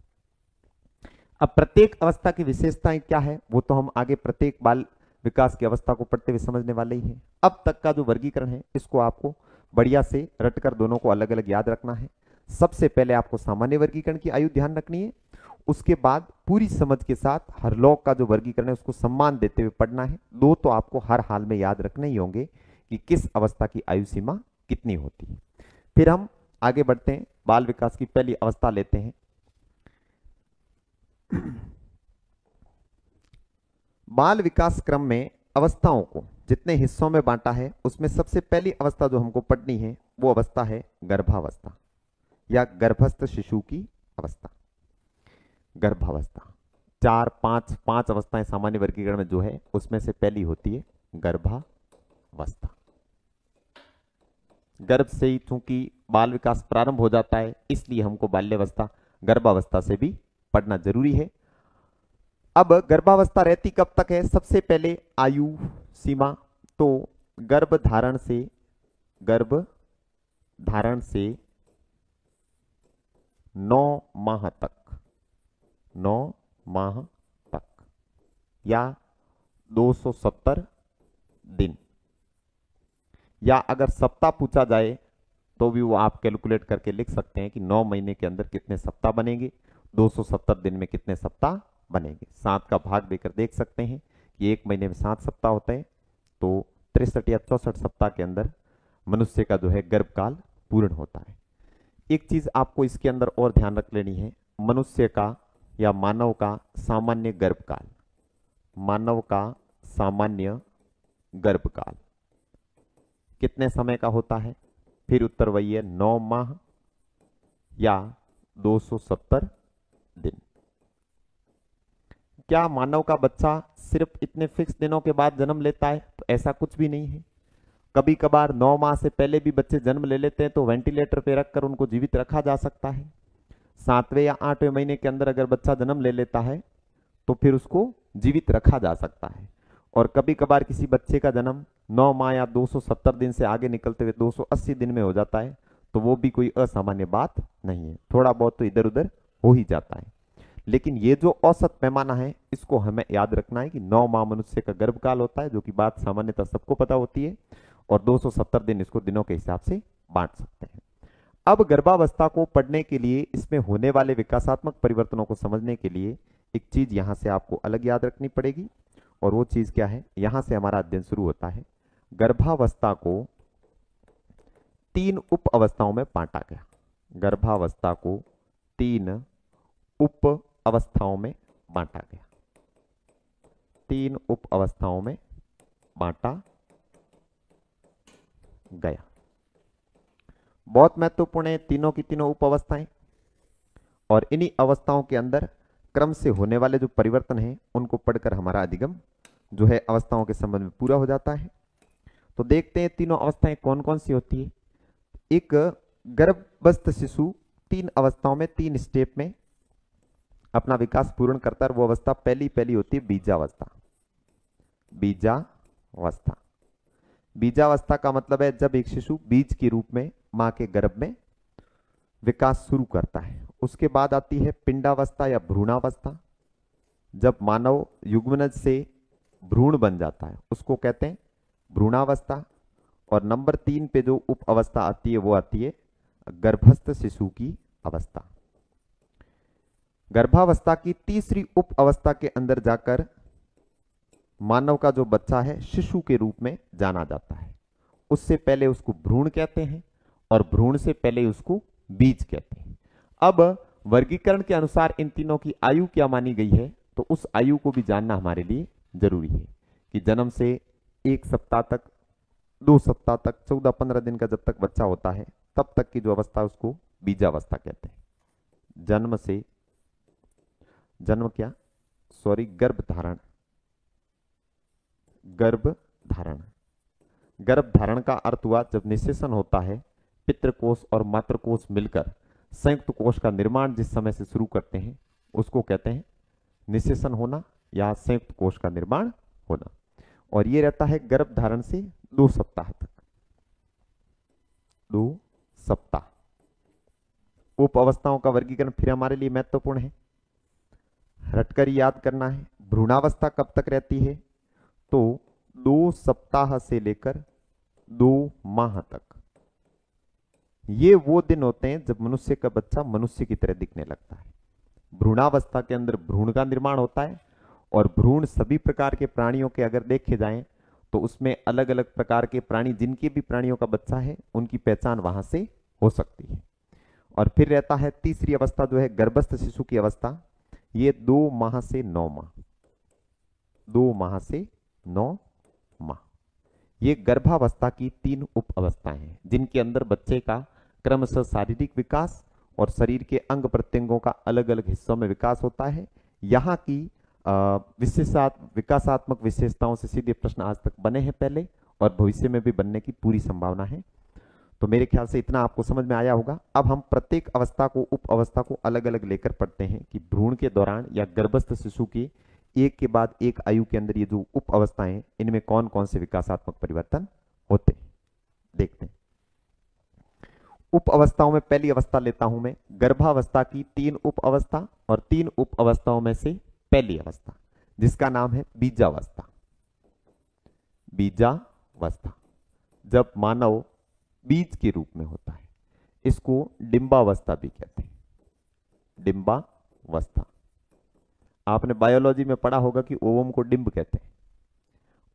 अब प्रत्येक अवस्था की विशेषताएं क्या है वो तो हम आगे प्रत्येक बाल विकास की अवस्था को पढ़ते हुए समझने वाले ही हैं। अब तक का जो वर्गीकरण है इसको आपको बढ़िया से रटकर दोनों को अलग अलग याद रखना है। सबसे पहले आपको सामान्य वर्गीकरण की आयु ध्यान रखनी है, उसके बाद पूरी समझ के साथ हरलॉग का जो वर्गीकरण है उसको सम्मान देते हुए पढ़ना है। 2 तो आपको हर हाल में याद रखने ही होंगे कि किस अवस्था की आयु सीमा कितनी होती है। फिर हम आगे बढ़ते हैं, बाल विकास की पहली अवस्था लेते हैं। बाल विकास क्रम में अवस्थाओं को जितने हिस्सों में बांटा है उसमें सबसे पहली अवस्था जो हमको पढ़नी है वो अवस्था है गर्भावस्था या गर्भस्थ शिशु की अवस्था। गर्भावस्था 4-5 अवस्थाएं सामान्य वर्गीकरण में जो है उसमें से पहली होती है गर्भावस्था। गर्भ से ही चूंकि बाल विकास प्रारंभ हो जाता है इसलिए हमको बाल्यावस्था गर्भावस्था से भी पढ़ना जरूरी है। अब गर्भावस्था रहती कब तक है, सबसे पहले आयु सीमा तो गर्भ धारण से 9 माह तक, 9 माह तक या 270 दिन, या अगर सप्ताह पूछा जाए तो भी वो आप कैलकुलेट करके लिख सकते हैं कि 9 महीने के अंदर कितने सप्ताह बनेंगे, 270 दिन में कितने सप्ताह बनेंगे। 7 का भाग देकर देख सकते हैं कि 1 महीने में 7 सप्ताह होते हैं, तो 63 या 64 सप्ताह के अंदर मनुष्य का जो है गर्भकाल पूर्ण होता है। एक चीज आपको इसके अंदर और ध्यान रख लेनी है, मनुष्य का या मानव का सामान्य गर्भकाल, मानव का सामान्य गर्भकाल कितने समय का होता है, फिर उत्तर वही है 9 माह या 270 दिन। क्या मानव का बच्चा सिर्फ इतने फिक्स दिनों के बाद जन्म लेता है, तो ऐसा कुछ भी नहीं है। कभी कभार 9 माह से पहले भी बच्चे जन्म ले लेते हैं तो वेंटिलेटर पे रखकर उनको जीवित रखा जा सकता है। 7वें या 8वें महीने के अंदर अगर बच्चा जन्म ले लेता है तो फिर उसको जीवित रखा जा सकता है। और कभी कभार किसी बच्चे का जन्म 9 माह या 270 दिन से आगे निकलते हुए 280 दिन में हो जाता है तो वो भी कोई असामान्य बात नहीं है, थोड़ा बहुत तो इधर उधर हो ही जाता है। लेकिन ये जो औसत पैमाना है इसको हमें याद रखना है कि 9 माह मनुष्य का गर्भकाल होता है, जो कि बात सामान्यतः सबको पता होती है, और 270 दिन इसको दिनों के हिसाब से बांट सकते हैं। अब गर्भावस्था को पढ़ने के लिए, इसमें होने वाले विकासात्मक परिवर्तनों को समझने के लिए एक चीज यहां से आपको अलग याद रखनी पड़ेगी, और वो चीज क्या है, यहां से हमारा अध्ययन शुरू होता है। गर्भावस्था को 3 उप अवस्थाओं में बांटा गया। गर्भावस्था को 3 उप अवस्थाओं में बांटा गया, 3 उप अवस्थाओं में बांटा गया। बहुत महत्वपूर्ण है तीनों की तीनों उप अवस्थाएं, और इन्हीं अवस्थाओं के अंदर क्रम से होने वाले जो परिवर्तन हैं उनको पढ़कर हमारा अधिगम जो है अवस्थाओं के संबंध में पूरा हो जाता है। तो देखते हैं तीनों अवस्थाएं कौन कौन सी होती है। एक गर्भस्थ शिशु 3 अवस्थाओं में 3 स्टेप में अपना विकास पूर्ण करता है। वो अवस्था पहली होती है बीजावस्था। बीजावस्था, बीजावस्था का मतलब है जब एक शिशु बीज के रूप में मां के गर्भ में विकास शुरू करता है। उसके बाद आती है पिंडावस्था या भ्रूणावस्था, जब मानव युग्मनज से भ्रूण बन जाता है उसको कहते हैं भ्रूणावस्था। और नंबर 3 पे जो उप अवस्था आती है वो आती है गर्भस्थ शिशु की अवस्था। गर्भावस्था की तीसरी उप अवस्था के अंदर जाकर मानव का जो बच्चा है शिशु के रूप में जाना जाता है। उससे पहले उसको भ्रूण कहते हैं और भ्रूण से पहले उसको बीज कहते हैं। अब वर्गीकरण के अनुसार इन तीनों की आयु क्या मानी गई है, तो उस आयु को भी जानना हमारे लिए जरूरी है कि जन्म से 1 सप्ताह तक, 2 सप्ताह तक, 14-15 दिन का जब तक बच्चा होता है तब तक की जो अवस्था उसको बीजावस्था कहते हैं। जन्म से, जन्म क्या, सॉरी, गर्भधारण, गर्भधारण। गर्भधारण का अर्थ हुआ जब निषेचन होता है, पितृकोश और मातृकोश मिलकर संयुक्त कोश का निर्माण जिस समय से शुरू करते हैं उसको कहते हैं निषेचन होना या संयुक्त कोश का निर्माण होना। और ये रहता है गर्भधारण से 2 सप्ताह तक, 2 सप्ताह। उप अवस्थाओं का वर्गीकरण फिर हमारे लिए महत्वपूर्ण है, रटकर याद करना है। भ्रूणावस्था कब तक रहती है, तो 2 सप्ताह से लेकर 2 माह तक। ये वो दिन होते हैं जब मनुष्य का बच्चा मनुष्य की तरह दिखने लगता है। भ्रूणावस्था के अंदर भ्रूण का निर्माण होता है और भ्रूण सभी प्रकार के प्राणियों के अगर देखे जाएं तो उसमें अलग अलग प्रकार के प्राणी, जिनके भी प्राणियों का बच्चा है उनकी पहचान वहां से हो सकती है। और फिर रहता है तीसरी अवस्था जो है गर्भस्थ शिशु की अवस्था, ये 2 माह से 9 माह, 2 माह से 9 माह। ये गर्भावस्था की 3 उप अवस्थाएं हैं जिनके अंदर बच्चे का क्रमशः शारीरिक विकास और शरीर के अंग प्रत्यंगों का अलग अलग हिस्सों में विकास होता है। यहाँ की विकासात्मक विशेषताओं से सीधे प्रश्न आज तक बने हैं पहले और भविष्य में भी बनने की पूरी संभावना है। तो मेरे ख्याल से इतना आपको समझ में आया होगा। अब हम प्रत्येक अवस्था को, उप अवस्था को अलग अलग लेकर पढ़ते हैं कि भ्रूण के दौरान या गर्भस्थ शिशु की एक के बाद एक आयु के अंदर ये जो उप अवस्थाएं हैं इनमें कौन कौन से विकासात्मक परिवर्तन होते हैं, देखते हैं। उप अवस्थाओं में पहली अवस्था लेता हूं मैं, गर्भावस्था की 3 उप अवस्था और 3 उप अवस्थाओं में से पहली अवस्था जिसका नाम है बीजावस्था। बीजावस्था जब मानव बीज के रूप में होता है, इसको डिंबावस्था भी कहते हैं, डिंबावस्था। आपने बायोलॉजी में पढ़ा होगा कि ओवम को डिंब कहते हैं।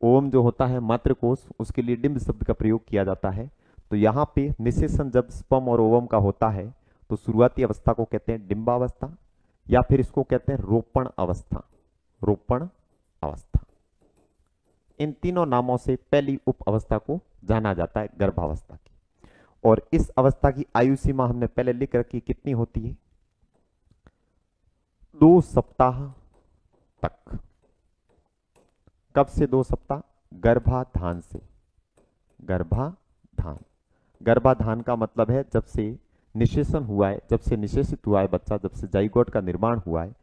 ओवम जो होता है मातृकोश, उसके लिए डिंब शब्द का प्रयोग किया जाता है। तो यहाँ पे निषेचन जब स्पर्म और ओवम का होता है तो शुरुआती अवस्था को कहते हैं डिंबावस्था या फिर इसको कहते हैं रोपण अवस्था, रोपण अवस्था। इन तीनों नामों से पहली उप अवस्था को जाना जाता है गर्भावस्था की। और इस अवस्था की आयु सीमा हमने पहले लिख रखी, कितनी होती है, 2 सप्ताह तक। कब से 2 सप्ताह, गर्भाधान से। गर्भाधान, गर्भाधान का मतलब है जब से निषेचन हुआ है, जब से निषेचित हुआ है बच्चा, जब से जाइगोट का निर्माण हुआ है,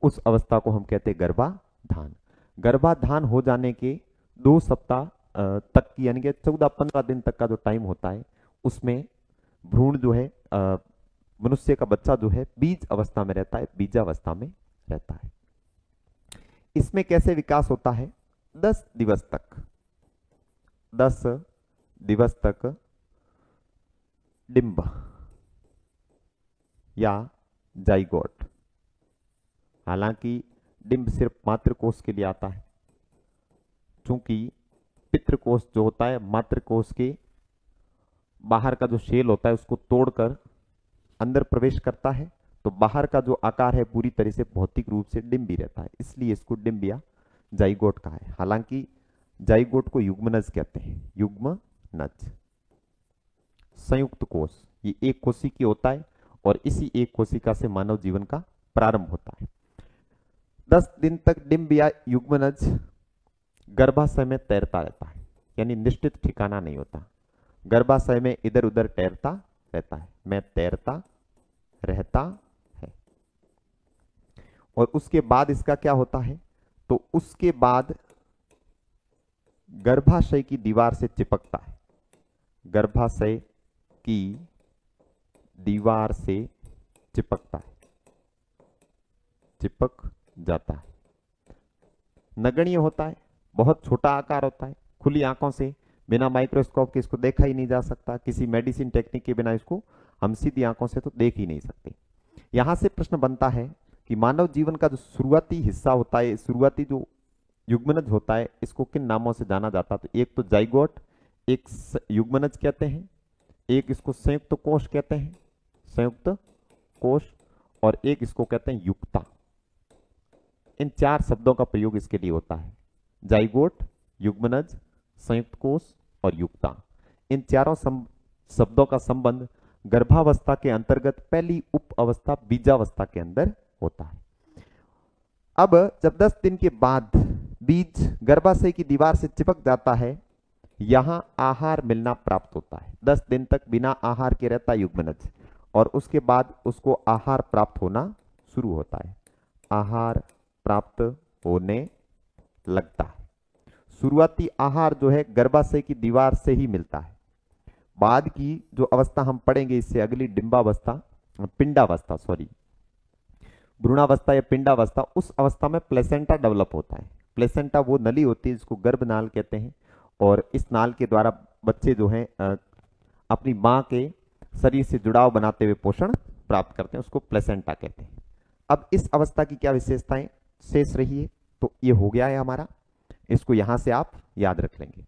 उस अवस्था को हम कहते हैं गर्भाधान। गर्भाधान हो जाने के 2 सप्ताह तक की यानी कि 14-15 दिन तक का जो टाइम होता है उसमें भ्रूण जो है, मनुष्य का बच्चा जो है बीज अवस्था में रहता है, बीजावस्था में रहता है। इसमें कैसे विकास होता है, 10 दिवस तक, 10 दिवस तक डिंब या जाइगोट। हालांकि डिंब सिर्फ मातृकोश के लिए आता है, चूंकि पितृकोश जो होता है मातृकोश के बाहर का जो शेल होता है उसको तोड़कर अंदर प्रवेश करता है, तो बाहर का जो आकार है पूरी तरह से भौतिक रूप से डिंबी रहता है, इसलिए इसको डिंब या जाइगोट कहा है। हालांकि जाइगोट को युग्मनज कहते हैं, युग्मनज। संयुक्त कोश, ये एक कोशिकी होता है और इसी एक कोशिका से मानव जीवन का प्रारंभ होता है। 10 दिन तक डिंब या युग्मनज गर्भाशय में तैरता रहता है, यानी निश्चित ठिकाना नहीं होता, गर्भाशय में इधर उधर तैरता रहता है, में तैरता रहता है। और उसके बाद इसका क्या होता है, तो उसके बाद गर्भाशय की दीवार से चिपकता है, गर्भाशय की दीवार से चिपकता है, चिपक जाता है। नगण्य होता है, बहुत छोटा आकार होता है, खुली आंखों से बिना माइक्रोस्कोप के इसको देखा ही नहीं जा सकता, किसी मेडिसिन टेक्निक के बिना इसको हम सीधी आंखों से तो देख ही नहीं सकते। यहां से प्रश्न बनता है कि मानव जीवन का जो शुरुआती हिस्सा होता है, शुरुआती जो युग्मनज होता है, इसको किन नामों से जाना जाता है, तो एक तो जाइगोट, एक युग्मनज कहते हैं, एक इसको संयुक्त कोश कहते हैं, संयुक्त कोश, और एक इसको कहते हैं युक्ता। इन 4 शब्दों का प्रयोग इसके लिए होता है, जाइगोट, युग्मनज, संयुक्त कोश और युक्ता। इन चारों शब्दों का संबंध गर्भावस्था के अंतर्गत पहली उप अवस्था बीजावस्था के अंदर होता है। अब जब 10 दिन के बाद बीज गर्भाशय की दीवार से चिपक जाता है, यहां आहार मिलना प्राप्त होता है। 10 दिन तक बिना आहार के रहता युग्मनज, और उसके बाद उसको आहार प्राप्त होना शुरू होता है, आहार प्राप्त होने लगता है। शुरुआती आहार जो है गर्भाशय की दीवार से ही मिलता है। बाद की जो अवस्था हम पढ़ेंगे इससे अगली डिंबावस्था, पिंडावस्था, सॉरी भ्रूणावस्था या पिंडावस्था, उस अवस्था में प्लेसेंटा डेवलप होता है। प्लेसेंटा वो नली होती है जिसको गर्भनाल कहते हैं, और इस नाल के द्वारा बच्चे जो हैं अपनी मां के शरीर से जुड़ाव बनाते हुए पोषण प्राप्त करते हैं, उसको प्लेसेंटा कहते हैं। अब इस अवस्था की क्या विशेषताएं शेष रही है, तो ये हो गया है हमारा, इसको यहां से आप याद रख लेंगे।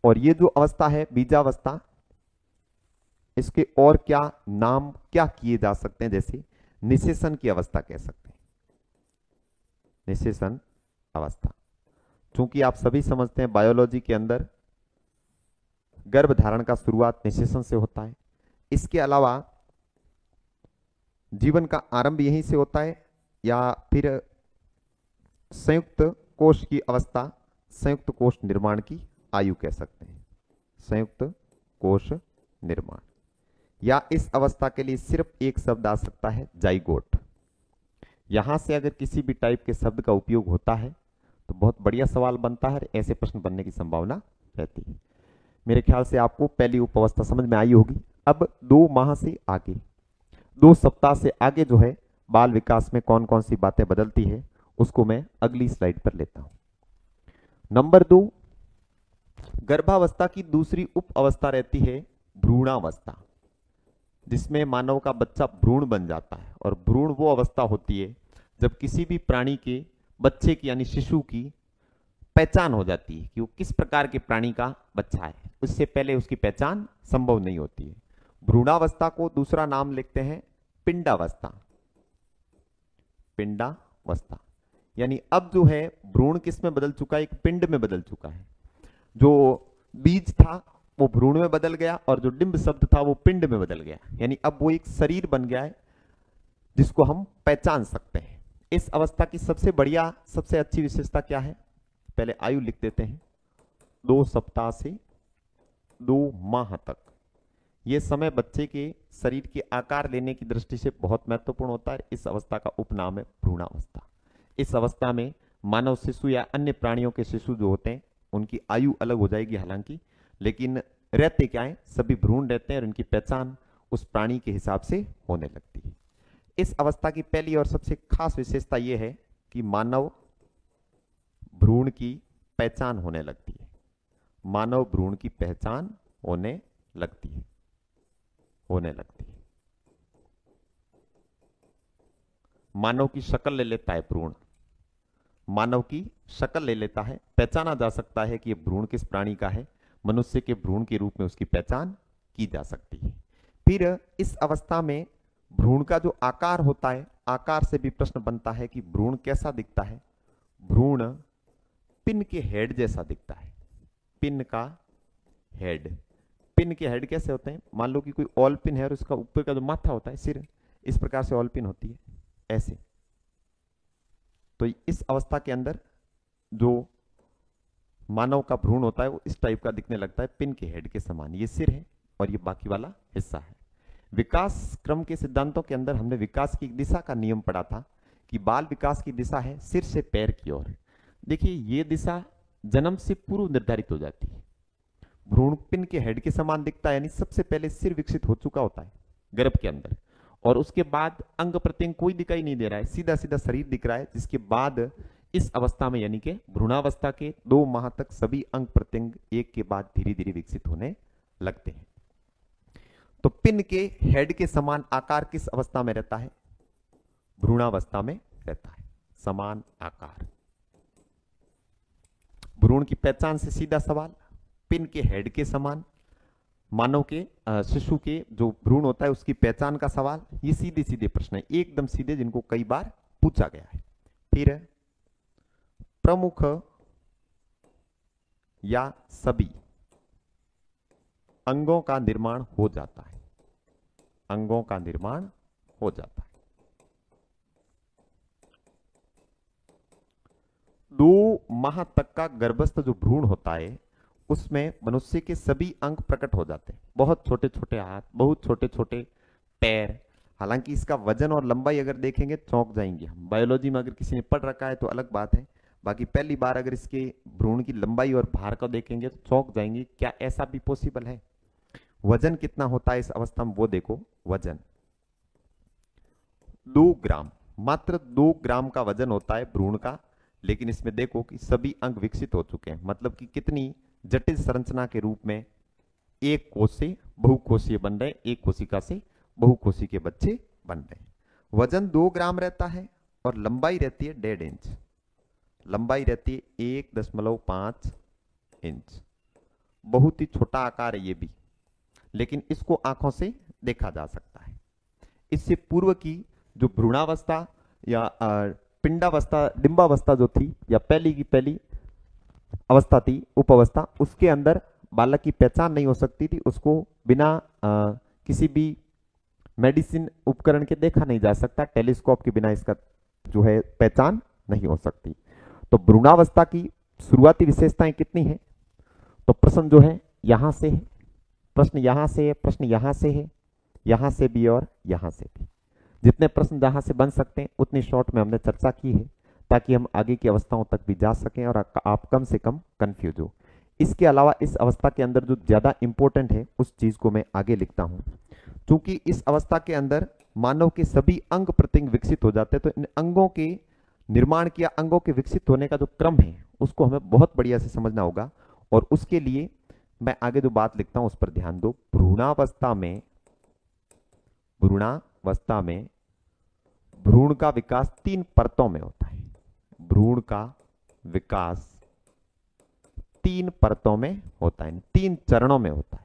और ये जो अवस्था है बीजावस्था, इसके और क्या नाम क्या किए जा सकते हैं, जैसे निषेचन की अवस्था कह सकते हैं, निषेचन अवस्था। चूंकि आप सभी समझते हैं बायोलॉजी के अंदर गर्भ धारण का शुरुआत निषेचन से होता है। इसके अलावा जीवन का आरंभ यहीं से होता है, या फिर संयुक्त कोश की अवस्था, संयुक्त कोश निर्माण की आयु कह सकते हैं, संयुक्त कोश निर्माण। या इस अवस्था के लिए सिर्फ एक शब्द आ सकता है, जाइगोट। यहां से अगर किसी भी टाइप के शब्द का उपयोग होता है तो बहुत बढ़िया सवाल बनता है, ऐसे प्रश्न बनने की संभावना रहती है। मेरे ख्याल से आपको पहली उप अवस्था समझ में आई होगी। अब 2 माह से आगे, 2 सप्ताह से आगे जो है बाल विकास में कौन कौन सी बातें बदलती है, उसको मैं अगली स्लाइड पर लेता हूं। नंबर 2, गर्भावस्था की दूसरी उप अवस्था रहती है भ्रूणावस्था, जिसमें मानव का बच्चा भ्रूण बन जाता है। और भ्रूण वो अवस्था होती है जब किसी भी प्राणी के बच्चे की यानी शिशु की पहचान हो जाती है कि वो किस प्रकार के प्राणी का बच्चा है। उससे पहले उसकी पहचान संभव नहीं होती है। भ्रूणावस्था को दूसरा नाम लिखते हैं पिंडावस्था, पिंडावस्था। यानी अब जो है भ्रूण किस में बदल चुका है, एक पिंड में बदल चुका है। जो बीज था वो भ्रूण में बदल गया, और जो डिंब शब्द था वो पिंड में बदल गया। यानी अब वो एक शरीर बन गया है जिसको हम पहचान सकते हैं। इस अवस्था की सबसे बढ़िया, सबसे अच्छी विशेषता क्या है, पहले आयु लिख देते हैं। 2 सप्ताह से 2 माह तक यह समय बच्चे के शरीर के आकार लेने की दृष्टि से बहुत महत्वपूर्ण होता है। इस अवस्था का उपनाम है भ्रूणावस्था। इस अवस्था में मानव शिशु या अन्य प्राणियों के शिशु जो होते हैं उनकी आयु अलग हो जाएगी हालांकि, लेकिन रहते क्या है, सभी भ्रूण रहते हैं और उनकी पहचान उस प्राणी के हिसाब से होने लगती है। इस अवस्था की पहली और सबसे खास विशेषता यह है कि मानव भ्रूण की पहचान होने लगती है, मानव भ्रूण की पहचान होने लगती है, होने लगती है। मानव की शक्ल ले लेता है भ्रूण, मानव की शक्ल ले लेता है, पहचाना जा सकता है कि यह भ्रूण किस प्राणी का है। मनुष्य के भ्रूण के रूप में उसकी पहचान की जा सकती है। फिर इस अवस्था में भ्रूण का जो आकार होता है, आकार से भी प्रश्न बनता है कि भ्रूण कैसा दिखता है। भ्रूण पिन के हेड जैसा दिखता है, पिन का हेड। पिन के हेड कैसे होते हैं, मान लो कि कोई ऑल पिन है और उसका ऊपर का जो माथा होता है, सिर, इस प्रकार से ऑल पिन होती है ऐसे। तो इस अवस्था के अंदर जो मानव का भ्रूण होता है वो इस टाइप का दिखने लगता है, पिन के हेड के समान। ये सिर है और ये बाकी वाला हिस्सा है। विकास क्रम के सिद्धांतों के अंदर हमने विकास की दिशा का नियम पढ़ा था कि बाल विकास की दिशा है सिर से पैर की ओर। देखिए ये दिशा जन्म से पूर्व निर्धारित हो जाती है। भ्रूण पिन के हेड के समान दिखता है, यानी सबसे पहले सिर विकसित हो चुका होता है गर्भ के अंदर, और उसके बाद अंग प्रत्यंग कोई दिखाई नहीं दे रहा है, सीधा सीधा शरीर दिख रहा है। जिसके बाद इस अवस्था में यानी कि भ्रूणावस्था के 2 माह तक सभी अंग प्रत्यंग एक के बाद धीरे धीरे विकसित होने लगते हैं। तो पिन के हेड के समान आकार किस अवस्था में रहता है, भ्रूणावस्था में रहता है, समान आकार। भ्रूण की पहचान से सीधा सवाल, पिन के हेड के समान मानव के शिशु के जो भ्रूण होता है उसकी पहचान का सवाल। ये सीधे सीधे प्रश्न है, एकदम सीधे, जिनको कई बार पूछा गया है। फिर प्रमुख या सभी अंगों का निर्माण हो जाता है। अंगों का निर्माण हो जाता है। 2 माह तक का गर्भस्थ जो भ्रूण होता है उसमें मनुष्य के सभी अंग प्रकट हो जाते हैं। बहुत छोटे छोटे हाथ, बहुत छोटे छोटे पैर। हालांकि इसका वजन और लंबाई अगर देखेंगे चौंक जाएंगे हम। बायोलॉजी में अगर किसी ने पढ़ रखा है तो अलग बात है, बाकी पहली बार अगर इसके भ्रूण की लंबाई और भार को देखेंगे तो चौंक जाएंगे। क्या ऐसा भी पॉसिबल है? वजन कितना होता है इस अवस्था में वो देखो। वजन 2 ग्राम, मात्र 2 ग्राम का वजन होता है भ्रूण का। लेकिन इसमें देखो कि सभी अंग विकसित हो चुके हैं, मतलब कि कितनी जटिल संरचना के रूप में एक कोश से बहुकोशीय बन रहे, एक कोशिका से बहुकोशी के बच्चे बन रहे हैं। वजन 2 ग्राम रहता है और लंबाई रहती है 1.5 इंच। लंबाई रहती है 1.5 इंच। बहुत ही छोटा आकार है ये भी, लेकिन इसको आंखों से देखा जा सकता है। इससे पूर्व की जो भ्रूणावस्था या पिंडावस्था, डिंबावस्था जो थी, या पहली की पहली अवस्था थी, उपावस्था, उसके अंदर बालक की पहचान नहीं हो सकती थी। उसको बिना किसी भी मेडिसिन उपकरण के देखा नहीं जा सकता। टेलीस्कोप के बिना इसका जो है पहचान नहीं हो सकती। तो भ्रूणावस्था की शुरुआती विशेषताएं कितनी है? तो प्रश्न जो है यहां से है, प्रश्न यहां से है, प्रश्न यहां से है, यहां से भी और यहां से भी। जितने प्रश्न जहां से बन सकते हैं उतनी शॉर्ट में हमने चर्चा की है, ताकि हम आगे की अवस्थाओं तक भी जा सकें और आप कम से कम कंफ्यूज हो। इसके अलावा इस अवस्था के अंदर जो ज्यादा इंपॉर्टेंट है उस चीज को मैं आगे लिखता हूं। क्योंकि इस अवस्था के अंदर मानव के सभी अंग प्रत्यंग विकसित हो जाते हैं, तो इन अंगों के निर्माण किया, अंगों के विकसित होने का जो क्रम है उसको हमें बहुत बढ़िया से समझना होगा। और उसके लिए मैं आगे जो बात लिखता हूं उस पर ध्यान दो। भ्रूणावस्था में भ्रूण का विकास 3 परतों में होता है। भ्रूण का विकास 3 परतों में होता है, 3 चरणों में होता है।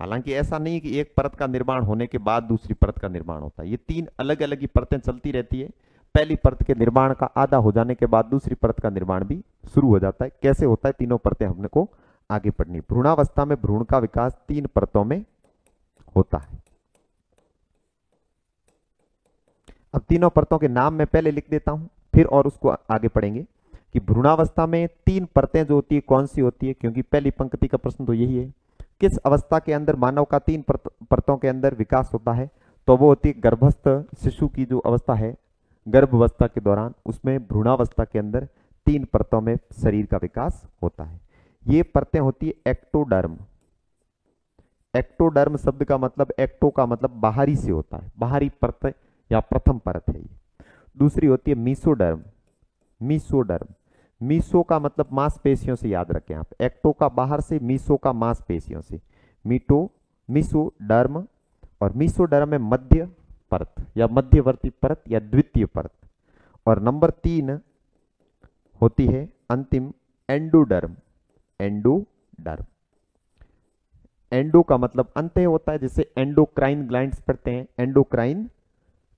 हालांकि ऐसा नहीं कि एक परत का निर्माण होने के बाद दूसरी परत का निर्माण होता है। ये 3 अलग अलग ही परतें चलती रहती है। पहली परत के निर्माण का आधा हो जाने के बाद दूसरी परत का निर्माण भी शुरू हो जाता है। कैसे होता है, तीनों परतें हमने को आगे पढ़नी। भ्रूणावस्था में भ्रूण का विकास 3 परतों में होता है। अब तीनों परतों के नाम मैं पहले लिख देता हूं, फिर और उसको आगे पढ़ेंगे कि भ्रूणावस्था में 3 परतें जो होती है कौन सी होती है, क्योंकि पहली पंक्ति का प्रश्न तो यही है। किस अवस्था के अंदर मानव का 3 परतों के अंदर विकास होता है? तो वो होती है गर्भस्थ शिशु की जो अवस्था है, गर्भावस्था के दौरान, उसमें भ्रूणावस्था के अंदर 3 परतों में शरीर का विकास होता है। ये परतें होती है एक्टोडर्म। एक्टोडर्म शब्द का मतलब, एक्टो का मतलब बाहरी से होता है, बाहरी परत या प्रथम परत है ये। दूसरी होती है मीसोडर्म। मीसोडर्म, मीसो का मतलब मांसपेशियों से, याद रखें आप। एक्टो का बाहर से, मीसो का मांसपेशियों से। मीसोडर्म। और मीसोडर्म में मध्य परत या मध्यवर्ती परत या द्वितीय परत। और नंबर 3 होती है अंतिम एंडोडर्म। एंडोडर्म, एंडो का मतलब अंत होता है, जैसे एंडोक्राइन ग्लैंड्स पढ़ते हैं, एंडोक्राइन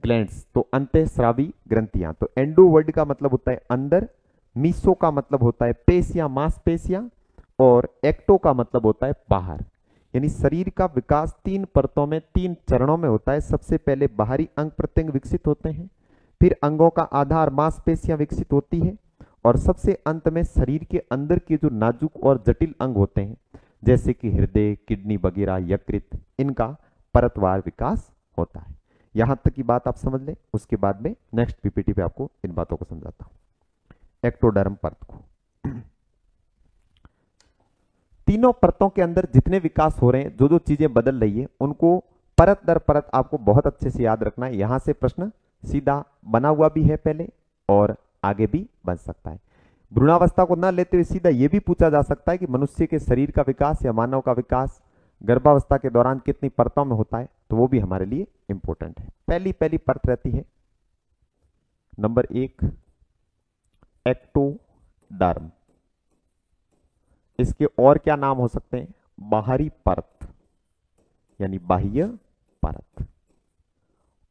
ग्लैंड्स तो अंतःस्रावी ग्रंथियां। तो एंडो वर्ड का मतलब होता है अंदर, मीसो का मतलब होता है पेशियां, मांसपेशियां, और एक्टो का मतलब होता है बाहर। यानी शरीर का विकास 3 परतों में, 3 चरणों में होता है। सबसे पहले बाहरी अंग प्रत्यंग विकसित होते हैं, फिर अंगों का आधार मांसपेशियां विकसित होती है, और सबसे अंत में शरीर के अंदर के जो नाजुक और जटिल अंग होते हैं, जैसे कि हृदय, किडनी वगैरह, यकृत, इनका परतवार विकास होता है। यहां तक की बात आप समझ लें, उसके बाद में नेक्स्ट पीपीटी पे आपको इन बातों को समझाता हूं। एक्टोडर्म परत को, तीनों परतों के अंदर जितने विकास हो रहे हैं, जो जो चीजें बदल रही है, उनको परत दर परत आपको बहुत अच्छे से याद रखना है। यहां से प्रश्न सीधा बना हुआ भी है पहले और आगे भी बन सकता है। भ्रूणावस्था को न लेते हुए सीधा यह भी पूछा जा सकता है कि मनुष्य के शरीर का विकास या मानव का विकास गर्भावस्था के दौरान कितनी परतों में होता है, तो वो भी हमारे लिए इंपॉर्टेंट है। पहली परत रहती है नंबर 1 एक्टोडर्म। इसके और क्या नाम हो सकते हैं? बाहरी परत यानी बाह्य परत।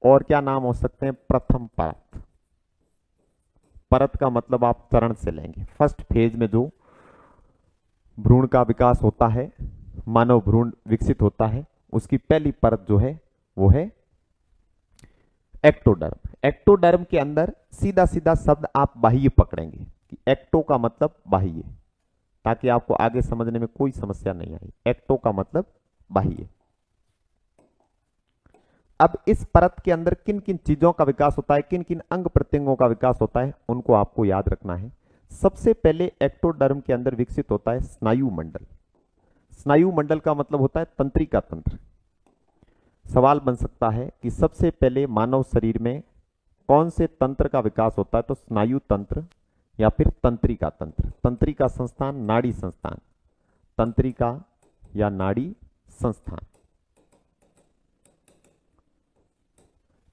और क्या नाम हो सकते हैं? प्रथम परत। परत का मतलब आप चरण से लेंगे। फर्स्ट फेज में जो भ्रूण का विकास होता है, मानव भ्रूण विकसित होता है, उसकी पहली परत जो है वो है एक्टोडर्म। एक्टोडर्म के अंदर सीधा सीधा शब्द आप बाह्य पकड़ेंगे कि एक्टो का मतलब बाह्य, ताकि आपको आगे समझने में कोई समस्या नहीं आई। एक्टो का मतलब बाह्य। अब इस परत के अंदर किन किन चीजों का विकास होता है, किन किन अंग प्रत्यंगों का विकास होता है, उनको आपको याद रखना है। सबसे पहले एक्टोडर्म के अंदर विकसित होता है स्नायु मंडल। स्नायु मंडल का मतलब होता है तंत्रिका तंत्र। सवाल बन सकता है कि सबसे पहले मानव शरीर में कौन से तंत्र का विकास होता है, तो स्नायु तंत्र या फिर तंत्रिका तंत्र। तंत्रिका संस्थान, नाड़ी संस्थान, तंत्रिका या नाड़ी संस्थान।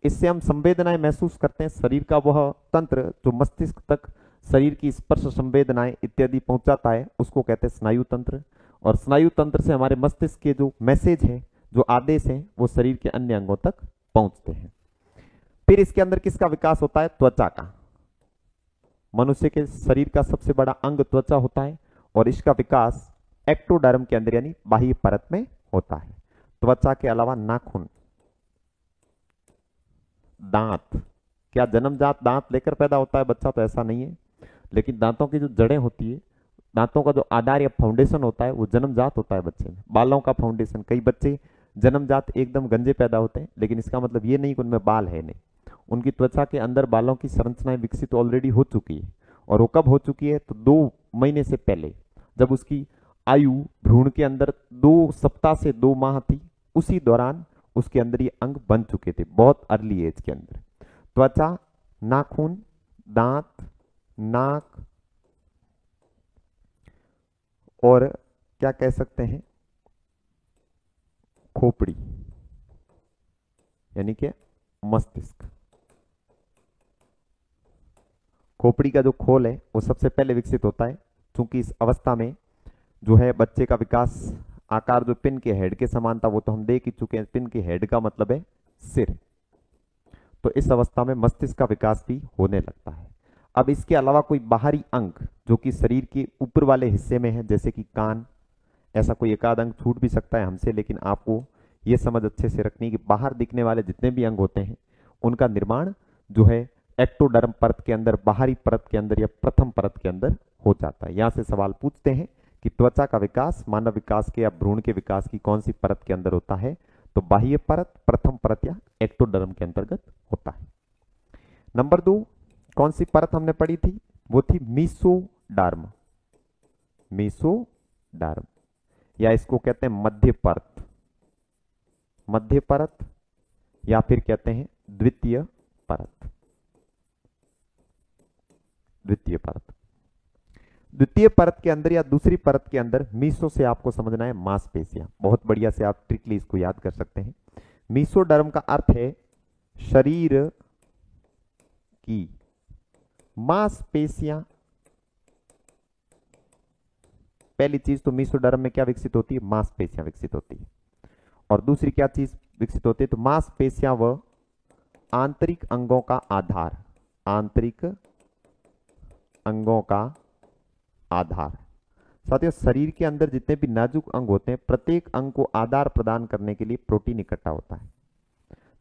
इससे हम संवेदनाएं महसूस करते हैं। शरीर का वह तंत्र जो मस्तिष्क तक शरीर की स्पर्श संवेदनाएं इत्यादि पहुंचाता है, उसको कहते हैं स्नायु तंत्र। और स्नायु तंत्र से हमारे मस्तिष्क के जो मैसेज है, जो आदेश हैं, वो शरीर के अन्य अंगों तक पहुंचते हैं। फिर इसके अंदर किसका विकास होता है? त्वचा का। मनुष्य के शरीर का सबसे बड़ा अंग त्वचा होता है और इसका विकास एक्टोडर्म के अंदर यानी बाह्य परत में होता है। त्वचा के अलावा नाखून, दांत। क्या जन्मजात दांत लेकर पैदा होता है बच्चा? तो ऐसा नहीं है, लेकिन दांतों की जो जड़ें होती है, दांतों का जो आधार या फाउंडेशन होता है, वो जन्मजात होता है बच्चे में। बालों का फाउंडेशन, कई बच्चे जन्मजात एकदम गंजे पैदा होते हैं, लेकिन इसका मतलब ये नहीं कि उनमें बाल है, नहीं। उनकी त्वचा के अंदर बालों की संरचनाएं विकसित ऑलरेडी हो चुकी है। और वो कब हो चुकी है? तो 2 महीने से पहले, जब उसकी आयु भ्रूण के अंदर 2 सप्ताह से 2 माह थी, उसी दौरान उसके अंदर ये अंग बन चुके थे, बहुत अर्ली एज के अंदर। त्वचा, नाखून, दांत, नाक और क्या कह सकते हैं, खोपड़ी यानी कि मस्तिष्क। खोपड़ी का जो खोल है वो सबसे पहले विकसित होता है, क्योंकि इस अवस्था में जो है बच्चे का विकास आकार जो पिन के हेड के समान था, वो तो हम देख ही चुके हैं। पिन के हेड का मतलब है सिर। तो इस अवस्था में मस्तिष्क का विकास भी होने लगता है। अब इसके अलावा कोई बाहरी अंग जो कि शरीर के ऊपर वाले हिस्से में है, जैसे कि कान, ऐसा कोई एकाध अंग छूट भी सकता है हमसे, लेकिन आपको ये समझ अच्छे से रखनी है कि बाहर दिखने वाले जितने भी अंग होते हैं, उनका निर्माण जो है एक्टोडर्म परत के अंदर, बाहरी परत के अंदर या प्रथम परत के अंदर हो जाता है। यहां से सवाल पूछते हैं कि त्वचा का विकास मानव विकास के या भ्रूण के विकास की कौन सी परत के अंदर होता है? तो बाह्य परत, प्रथम परत या एक्टोडर्म के अंतर्गत होता है। नंबर 2, कौन सी परत हमने पढ़ी थी? वो थी मीसोडर्म। मीसोडर्म या इसको कहते हैं मध्य परत, मध्य परत या फिर कहते हैं द्वितीय परत। द्वितीय परत, द्वितीय परत के अंदर या दूसरी परत के अंदर मीसो से आपको समझना है मांसपेशियां। बहुत बढ़िया से आप ट्रिकली इसको याद कर सकते हैं। मीसोडर्म का अर्थ है शरीर की मांसपेशियां। पहली चीज तो मीसोडर्म में क्या विकसित होती है? मांसपेशियां विकसित होती है। और दूसरी क्या चीज विकसित होती है? तो मांसपेशियां व आंतरिक अंगों का आधार। आंतरिक अंगों का आधार। साथियों, शरीर के अंदर जितने भी नाजुक अंग होते हैं, प्रत्येक अंग को आधार प्रदान करने के लिए प्रोटीन इकट्ठा होता है।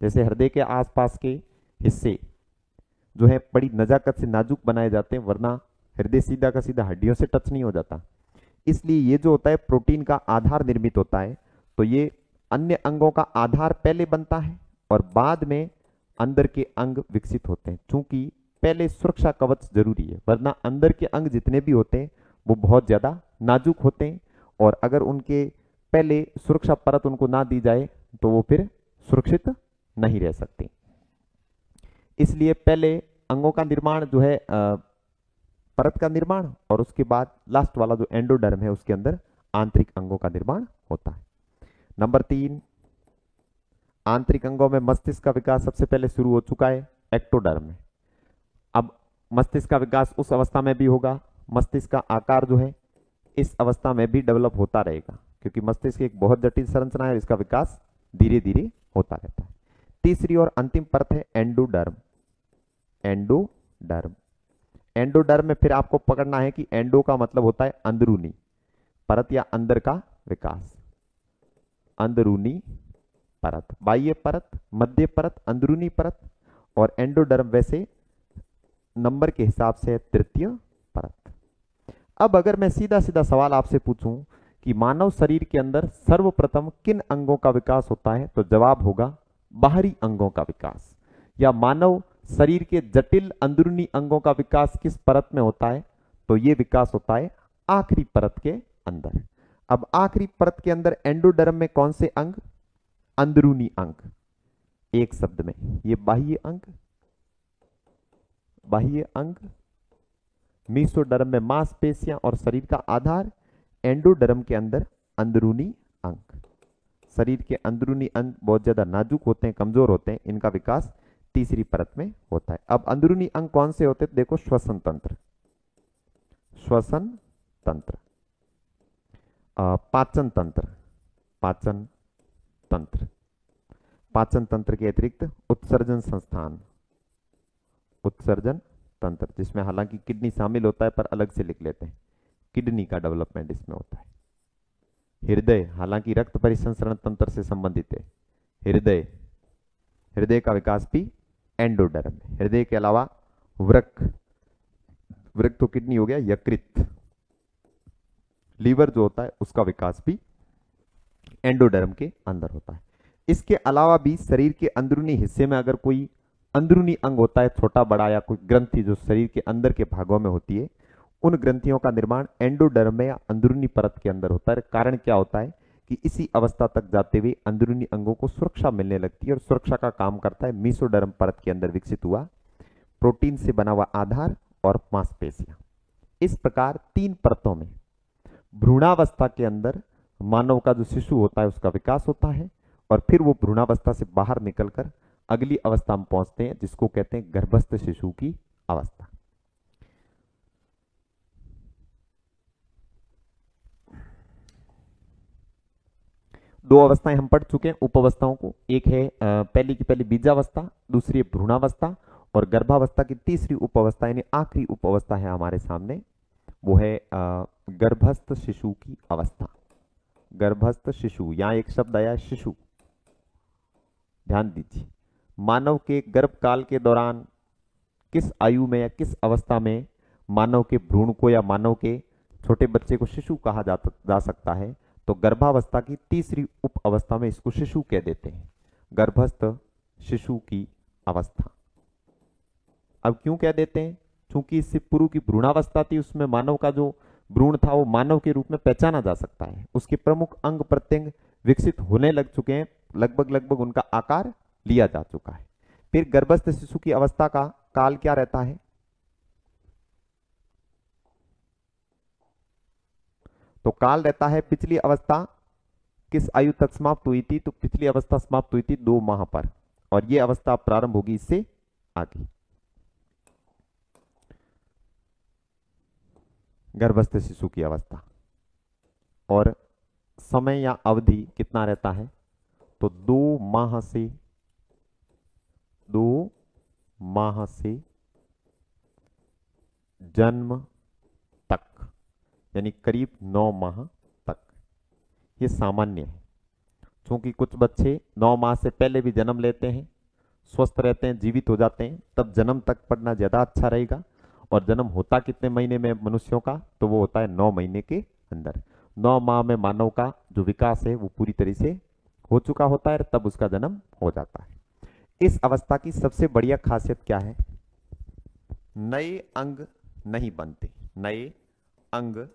जैसे हृदय के आसपास के हिस्से जो है बड़ी नजाकत से नाजुक बनाए जाते हैं, वरना हृदय सीधा का सीधा हड्डियों से टच नहीं हो जाता। इसलिए ये जो होता है प्रोटीन का आधार निर्मित होता है। तो ये अन्य अंगों का आधार पहले बनता है और बाद में अंदर के अंग विकसित होते हैं। चूंकि पहले सुरक्षा कवच जरूरी है, वरना अंदर के अंग जितने भी होते हैं वो बहुत ज्यादा नाजुक होते हैं, और अगर उनके पहले सुरक्षा परत उनको ना दी जाए तो वो फिर सुरक्षित नहीं रह सकते। इसलिए पहले अंगों का निर्माण जो है परत का निर्माण, और उसके बाद लास्ट वाला जो एंडोडर्म है उसके अंदर आंतरिक अंगों का निर्माण होता है। नंबर 3, आंतरिक अंगों में मस्तिष्क का विकास सबसे पहले शुरू हो चुका है एक्टोडर्म में। अब मस्तिष्क का विकास उस अवस्था में भी होगा, मस्तिष्क का आकार जो है इस अवस्था में भी डेवलप होता रहेगा, क्योंकि मस्तिष्क एक बहुत जटिल संरचना है, इसका विकास धीरे धीरे होता रहता है। तीसरी और अंतिम परत है एंडोडर्म। एंडोडर्म, एंडोडर्म में फिर आपको पकड़ना है कि एंडो का मतलब होता है अंदरूनी परत या अंदर का विकास। अंदरूनी परत, बाह्य परत, मध्य परत, अंदरूनी परत, और एंडोडर्म वैसे नंबर के हिसाब से तृतीय परत। अब अगर मैं सीधा सीधा सवाल आपसे पूछूं कि मानव शरीर के अंदर सर्वप्रथम किन अंगों का विकास होता है, तो जवाब होगा बाहरी अंगों का विकास। या मानव शरीर के जटिल अंदरूनी अंगों का विकास किस परत में होता है, तो यह विकास होता है आखिरी परत के अंदर। अब आखिरी परत के अंदर एंडोडर्म में कौन से अंग, अंदरूनी अंग, एक शब्द में ये बाह्य अंग, बाह्य अंग, मीसोडर्म में मांसपेशियां और शरीर का आधार, एंडोडर्म के अंदर अंदरूनी अंग। शरीर के अंदरूनी अंग बहुत ज्यादा नाजुक होते हैं, कमजोर होते हैं, इनका विकास तीसरी परत में होता है। अब अंदरूनी अंग कौन से होते हैं, देखो श्वसन तंत्र, श्वसन तंत्र, पाचन तंत्र, पाचन तंत्र, पाचन तंत्र के अतिरिक्त उत्सर्जन संस्थान, उत्सर्जन तंत्र, जिसमें हालांकि किडनी शामिल होता है पर अलग से लिख लेते हैं, किडनी का डेवलपमेंट इसमें होता है। हृदय, हालांकि रक्त परिसंचरण तंत्र से संबंधित है। हृदय, हृदय का विकास भी एंडोडर्म में। हृदय के अलावा वृक्क, वृक्क तो किडनी हो गया, यकृत, लीवर जो होता है उसका विकास भी एंडोडर्म के अंदर होता है। इसके अलावा भी शरीर के अंदरूनी हिस्से में अगर कोई अंदरूनी अंग होता है, छोटा बड़ा, या कोई ग्रंथि जो शरीर के अंदर के भागों में होती है, उन ग्रंथियों का निर्माण एंडोडर्म में या अंदरूनी परत के अंदर होता है। कारण क्या होता है कि इसी अवस्था तक जाते हुए अंदरूनी अंगों को सुरक्षा मिलने लगती है, और सुरक्षा का काम करता है मीसोडर्म परत के अंदर विकसित हुआ प्रोटीन से बना हुआ आधार और मांसपेशियां। इस प्रकार तीन परतों में भ्रूणावस्था के अंदर मानव का जो शिशु होता है उसका विकास होता है, और फिर वो भ्रूणावस्था से बाहर निकलकर अगली अवस्था में पहुंचते हैं, जिसको कहते हैं गर्भस्थ शिशु की अवस्था। दो अवस्थाएं हम पढ़ चुके हैं उपावस्थाओं को, एक है पहली की पहली बीजावस्था, दूसरी है भ्रूणावस्था, और गर्भावस्था की तीसरी उपावस्था यानी आखिरी उपावस्था है हमारे सामने, वो है गर्भस्थ शिशु की अवस्था। गर्भस्थ शिशु, यहां एक शब्द आया है शिशु, ध्यान दीजिए। मानव के गर्भकाल के दौरान किस आयु में या किस अवस्था में मानव के भ्रूण को या मानव के छोटे बच्चे को शिशु कहा जा सकता है, तो गर्भावस्था की तीसरी उप अवस्था में इसको शिशु कह देते हैं, गर्भस्थ शिशु की अवस्था। अब क्यों कह देते हैं, क्योंकि इससे पूर्व की भ्रूणावस्था थी, उसमें मानव का जो भ्रूण था वो मानव के रूप में पहचाना जा सकता है, उसके प्रमुख अंग प्रत्यंग विकसित होने लग चुके हैं, लगभग उनका आकार लिया जा चुका है। फिर गर्भस्थ शिशु की अवस्था का काल क्या रहता है, तो काल रहता है, पिछली अवस्था किस आयु तक समाप्त हुई थी, तो पिछली अवस्था समाप्त हुई थी 2 माह पर, और यह अवस्था प्रारंभ होगी इससे आगे। गर्भस्थ शिशु की अवस्था, और समय या अवधि कितना रहता है, तो 2 माह से 2 माह से जन्म तक, यानी करीब 9 माह तक, ये सामान्य है। क्योंकि कुछ बच्चे 9 माह से पहले भी जन्म लेते हैं, स्वस्थ रहते हैं, जीवित हो जाते हैं, तब जन्म तक पढ़ना ज्यादा अच्छा रहेगा। और जन्म होता कितने महीने में मनुष्यों का, तो वो होता है 9 महीने के अंदर। 9 माह में मानव का जो विकास है वो पूरी तरह से हो चुका होता है, तब उसका जन्म हो जाता है। इस अवस्था की सबसे बढ़िया खासियत क्या है, नए अंग नहीं बनते, नए अंग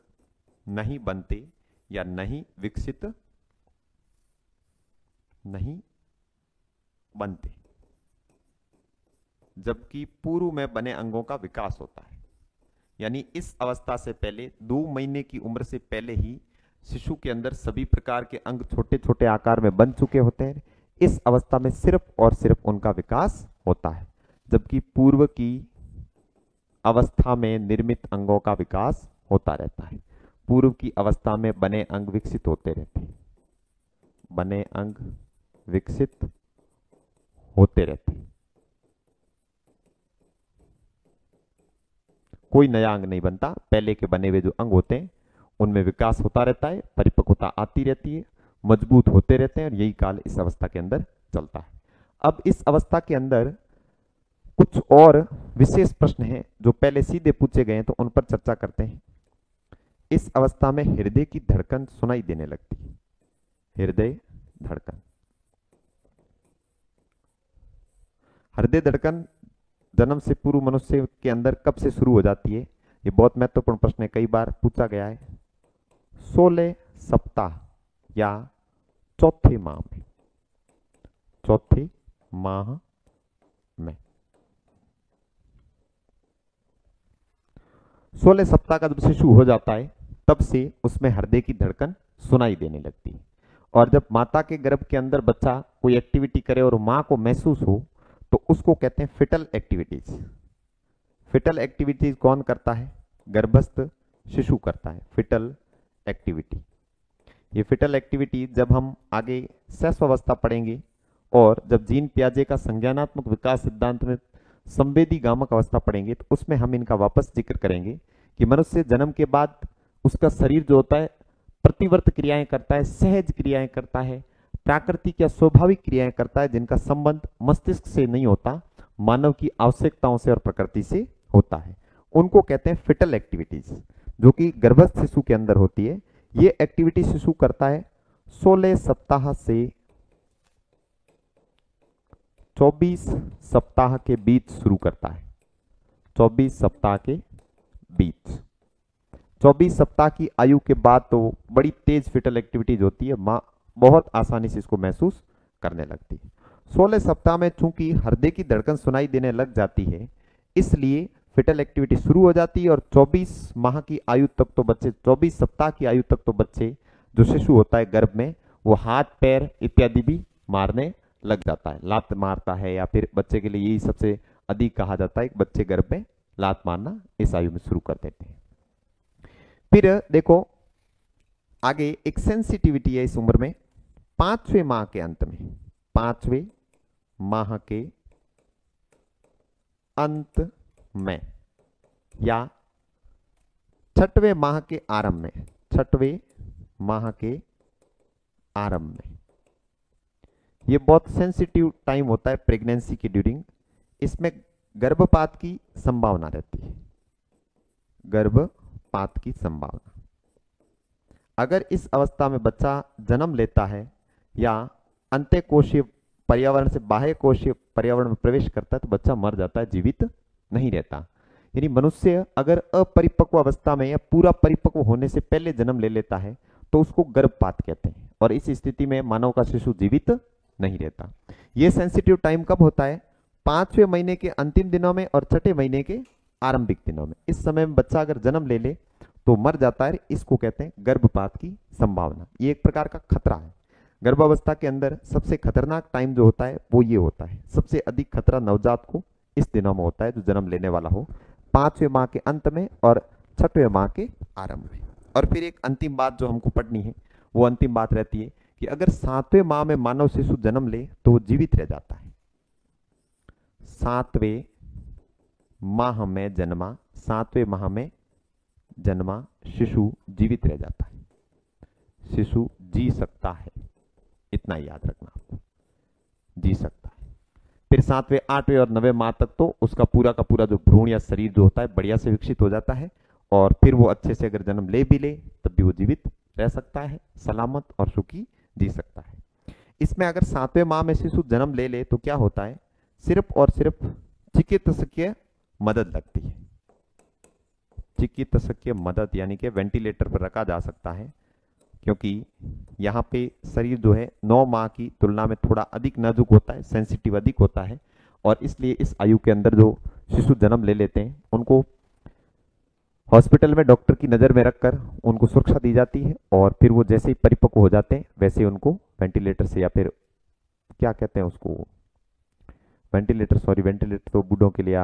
नहीं बनते या नहीं विकसित नहीं बनते, जबकि पूर्व में बने अंगों का विकास होता है। यानी इस अवस्था से पहले 2 महीने की उम्र से पहले ही शिशु के अंदर सभी प्रकार के अंग छोटे छोटे आकार में बन चुके होते हैं। इस अवस्था में सिर्फ और सिर्फ उनका विकास होता है, जबकि पूर्व की अवस्था में निर्मित अंगों का विकास होता रहता है। पूर्व की अवस्था में बने अंग विकसित होते रहते हैं, बने अंग विकसित होते रहते हैं, कोई नया अंग नहीं बनता। पहले के बने हुए जो अंग होते हैं उनमें विकास होता रहता है, परिपक्वता आती रहती है, मजबूत होते रहते हैं और यही काल इस अवस्था के अंदर चलता है। अब इस अवस्था के अंदर कुछ और विशेष प्रश्न हैं जो पहले सीधे पूछे गए हैं, तो उन पर चर्चा करते हैं। इस अवस्था में हृदय की धड़कन सुनाई देने लगती है। हृदय धड़कन, हृदय धड़कन जन्म से पूर्व मनुष्य के अंदर कब से शुरू हो जाती है? ये बहुत महत्वपूर्ण प्रश्न है, कई बार पूछा गया है। 16 सप्ताह या चौथे माह में, चौथे माह में 16 सप्ताह का जब शिशु हो जाता है तब से उसमें हृदय की धड़कन सुनाई देने लगती है। और जब माता के गर्भ के अंदर बच्चा कोई एक्टिविटी करे और मां को महसूस हो तो उसको कहते हैं फिटल एक्टिविटीज। फिटल एक्टिविटीज कौन करता है? गर्भस्थ शिशु करता है फिटल एक्टिविटी। ये फिटल एक्टिविटी जब हम आगे शैशवावस्था पढ़ेंगे और जब जीन पियाजे का संज्ञानात्मक विकास सिद्धांत में संवेदी गामक अवस्था पढ़ेंगे तो उसमें हम इनका वापस जिक्र करेंगे कि मनुष्य जन्म के बाद उसका शरीर जो होता है प्रतिवर्त क्रियाएं करता है, सहज क्रियाएं करता है, प्राकृतिक या स्वाभाविक क्रियाएं करता है जिनका संबंध मस्तिष्क से नहीं होता, मानव की आवश्यकताओं से और प्रकृति से होता है। उनको कहते हैं फिटल एक्टिविटीज, जो कि गर्भस्थ शिशु के अंदर होती है। ये एक्टिविटी शिशु करता है 16 सप्ताह से 24 सप्ताह के बीच शुरू करता है। 24 सप्ताह के बीच, 24 सप्ताह की आयु के बाद तो बड़ी तेज फिटल एक्टिविटीज होती है, मां बहुत आसानी से इसको महसूस करने लगती है। 16 सप्ताह में चूंकि हृदय की धड़कन सुनाई देने लग जाती है, इसलिए फिटल एक्टिविटी शुरू हो जाती है और 24 माह की आयु तक तो बच्चे, 24 सप्ताह की आयु तक तो बच्चे जो शिशु होता है गर्भ में, वो हाथ पैर इत्यादि भी मारने लग जाता है, लात मारता है, या फिर बच्चे के लिए यही सबसे अधिक कहा जाता है कि बच्चे गर्भ में लात मारना इस आयु में शुरू कर देते हैं। फिर देखो आगे एक सेंसिटिविटी है इस उम्र में। 5वें माह के अंत में, 5वें माह के अंत में या 6वें माह के आरंभ में, 6वें माह के आरंभ में, ये बहुत सेंसिटिव टाइम होता है प्रेगनेंसी की ड्यूरिंग। इसमें गर्भपात की संभावना रहती है, गर्भपात की संभावना। अगर इस अवस्था में बच्चा जन्म लेता है या अंतःकोशीय पर्यावरण से बाह्य कोशीय पर्यावरण में प्रवेश करता है तो बच्चा मर जाता है, जीवित नहीं रहता। यानी मनुष्य अगर अपरिपक्व अवस्था में या पूरा परिपक्व होने से पहले जन्म ले लेता है तो उसको गर्भपात कहते हैं, और इस स्थिति में मानव का शिशु जीवित नहीं रहता। यह सेंसिटिव टाइम कब होता है? 5वें महीने के अंतिम दिनों में और 6ठे महीने के आरंभिक दिनों में। इस समय में बच्चा अगर जन्म ले ले तो मर जाता है, इसको कहते हैं गर्भपात की संभावना। ये एक प्रकार का खतरा है। गर्भावस्था के अंदर सबसे खतरनाक टाइम जो होता है वो ये होता है, सबसे अधिक खतरा नवजात को इस दिनों में होता है जो जन्म लेने वाला हो, 5वें माह के अंत में और 6वें माह के आरंभ में। और फिर एक अंतिम बात जो हमको पढ़नी है, वो अंतिम बात रहती है कि अगर 7वें माह में मानव शिशु जन्म ले तो वो जीवित रह जाता है। 7वें माह में जन्मा, 7वें माह में जन्मा शिशु जीवित रह जाता है, शिशु जी सकता है, इतना याद रखना आपको, जी सकता है। फिर 7वें 8वें और 9वें माह तक तो उसका पूरा का पूरा जो भ्रूण या शरीर जो होता है बढ़िया से विकसित हो जाता है, और फिर वो अच्छे से अगर जन्म ले भी ले तब भी वो जीवित रह सकता है, सलामत और सुखी जी सकता है। इसमें अगर 7वें माह में शिशु जन्म ले ले तो क्या होता है? सिर्फ और सिर्फ चिकित्सकीय मदद लगती है, चिकित्सकीय मदद, यानी कि वेंटिलेटर पर रखा जा सकता है, क्योंकि यहाँ पे शरीर जो है 9 माह की तुलना में थोड़ा अधिक नाजुक होता है, सेंसिटिव अधिक होता है, और इसलिए इस आयु के अंदर जो शिशु जन्म ले लेते हैं उनको हॉस्पिटल में डॉक्टर की नज़र में रखकर उनको सुरक्षा दी जाती है, और फिर वो जैसे ही परिपक्व हो जाते हैं वैसे उनको वेंटिलेटर से, या फिर क्या कहते हैं उसको, वेंटिलेटर तो बूढ़ों के लिए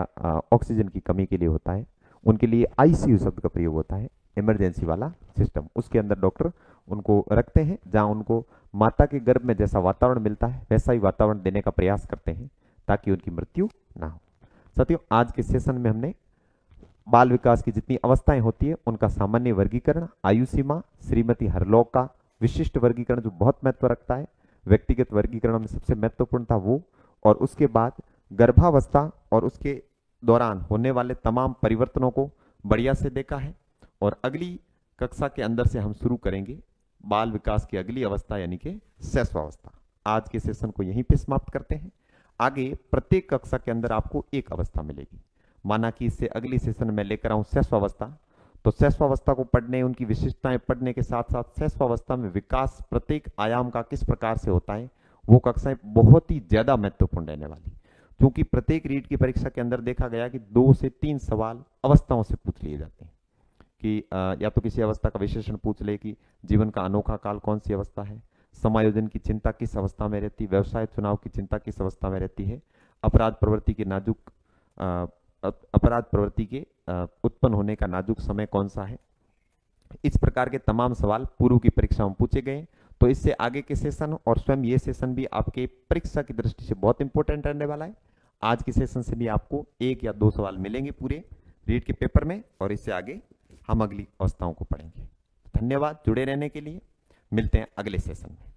ऑक्सीजन की कमी के लिए होता है, उनके लिए आईसीयू शब्द का प्रयोग होता है, इमरजेंसी वाला सिस्टम। उसके अंदर डॉक्टर उनको रखते हैं, जहां उनको माता के गर्भ में जैसा वातावरण मिलता है वैसा ही वातावरण देने का प्रयास करते हैं ताकि उनकी मृत्यु ना हो। साथियों, आज के सेशन में हमने बाल विकास की जितनी अवस्थाएं होती है उनका सामान्य वर्गीकरण, आयु सीमा, श्रीमती हरलॉक का विशिष्ट वर्गीकरण जो बहुत महत्व रखता है, व्यक्तिगत वर्गीकरण में सबसे महत्वपूर्ण था वो, और उसके बाद गर्भावस्था और उसके दौरान होने वाले तमाम परिवर्तनों को बढ़िया से देखा है। और अगली कक्षा के अंदर से हम शुरू करेंगे बाल विकास की अगली अवस्था यानी कि शैशवावस्था। आज के सेशन को यहीं पे समाप्त करते हैं। आगे प्रत्येक कक्षा के अंदर आपको एक अवस्था मिलेगी। माना कि इससे अगली सेशन में लेकर आऊं शैशवावस्था, तो शैशवावस्था को पढ़ने, उनकी विशिष्टताएं पढ़ने के साथ साथ शैशवावस्था में विकास प्रत्येक आयाम का किस प्रकार से होता है, वो कक्षाएं बहुत ही ज्यादा महत्वपूर्ण रहने वाली, क्योंकि प्रत्येक रीट की परीक्षा के अंदर देखा गया कि 2 से 3 सवाल अवस्थाओं से पूछ लिए जाते हैं कि या तो किसी अवस्था का विशेषण पूछ ले कि जीवन का अनोखा काल कौन सी अवस्था है, समायोजन की चिंता किस अवस्था में रहती है, व्यवसाय चुनाव की चिंता किस अवस्था में रहती है, अपराध प्रवृत्ति के नाजुक अपराध प्रवृत्ति के उत्पन्न होने का नाजुक समय कौन सा है। इस प्रकार के तमाम सवाल पूर्व की परीक्षा में पूछे गए। तो इससे आगे के सेशन और स्वयं ये सेशन भी आपके परीक्षा की दृष्टि से बहुत इंपॉर्टेंट रहने वाला है। आज के सेशन से भी आपको 1 या 2 सवाल मिलेंगे पूरे रीड के पेपर में, और इससे आगे हम अगली अवस्थाओं को पढ़ेंगे। धन्यवाद जुड़े रहने के लिए। मिलते हैं अगले सेशन में।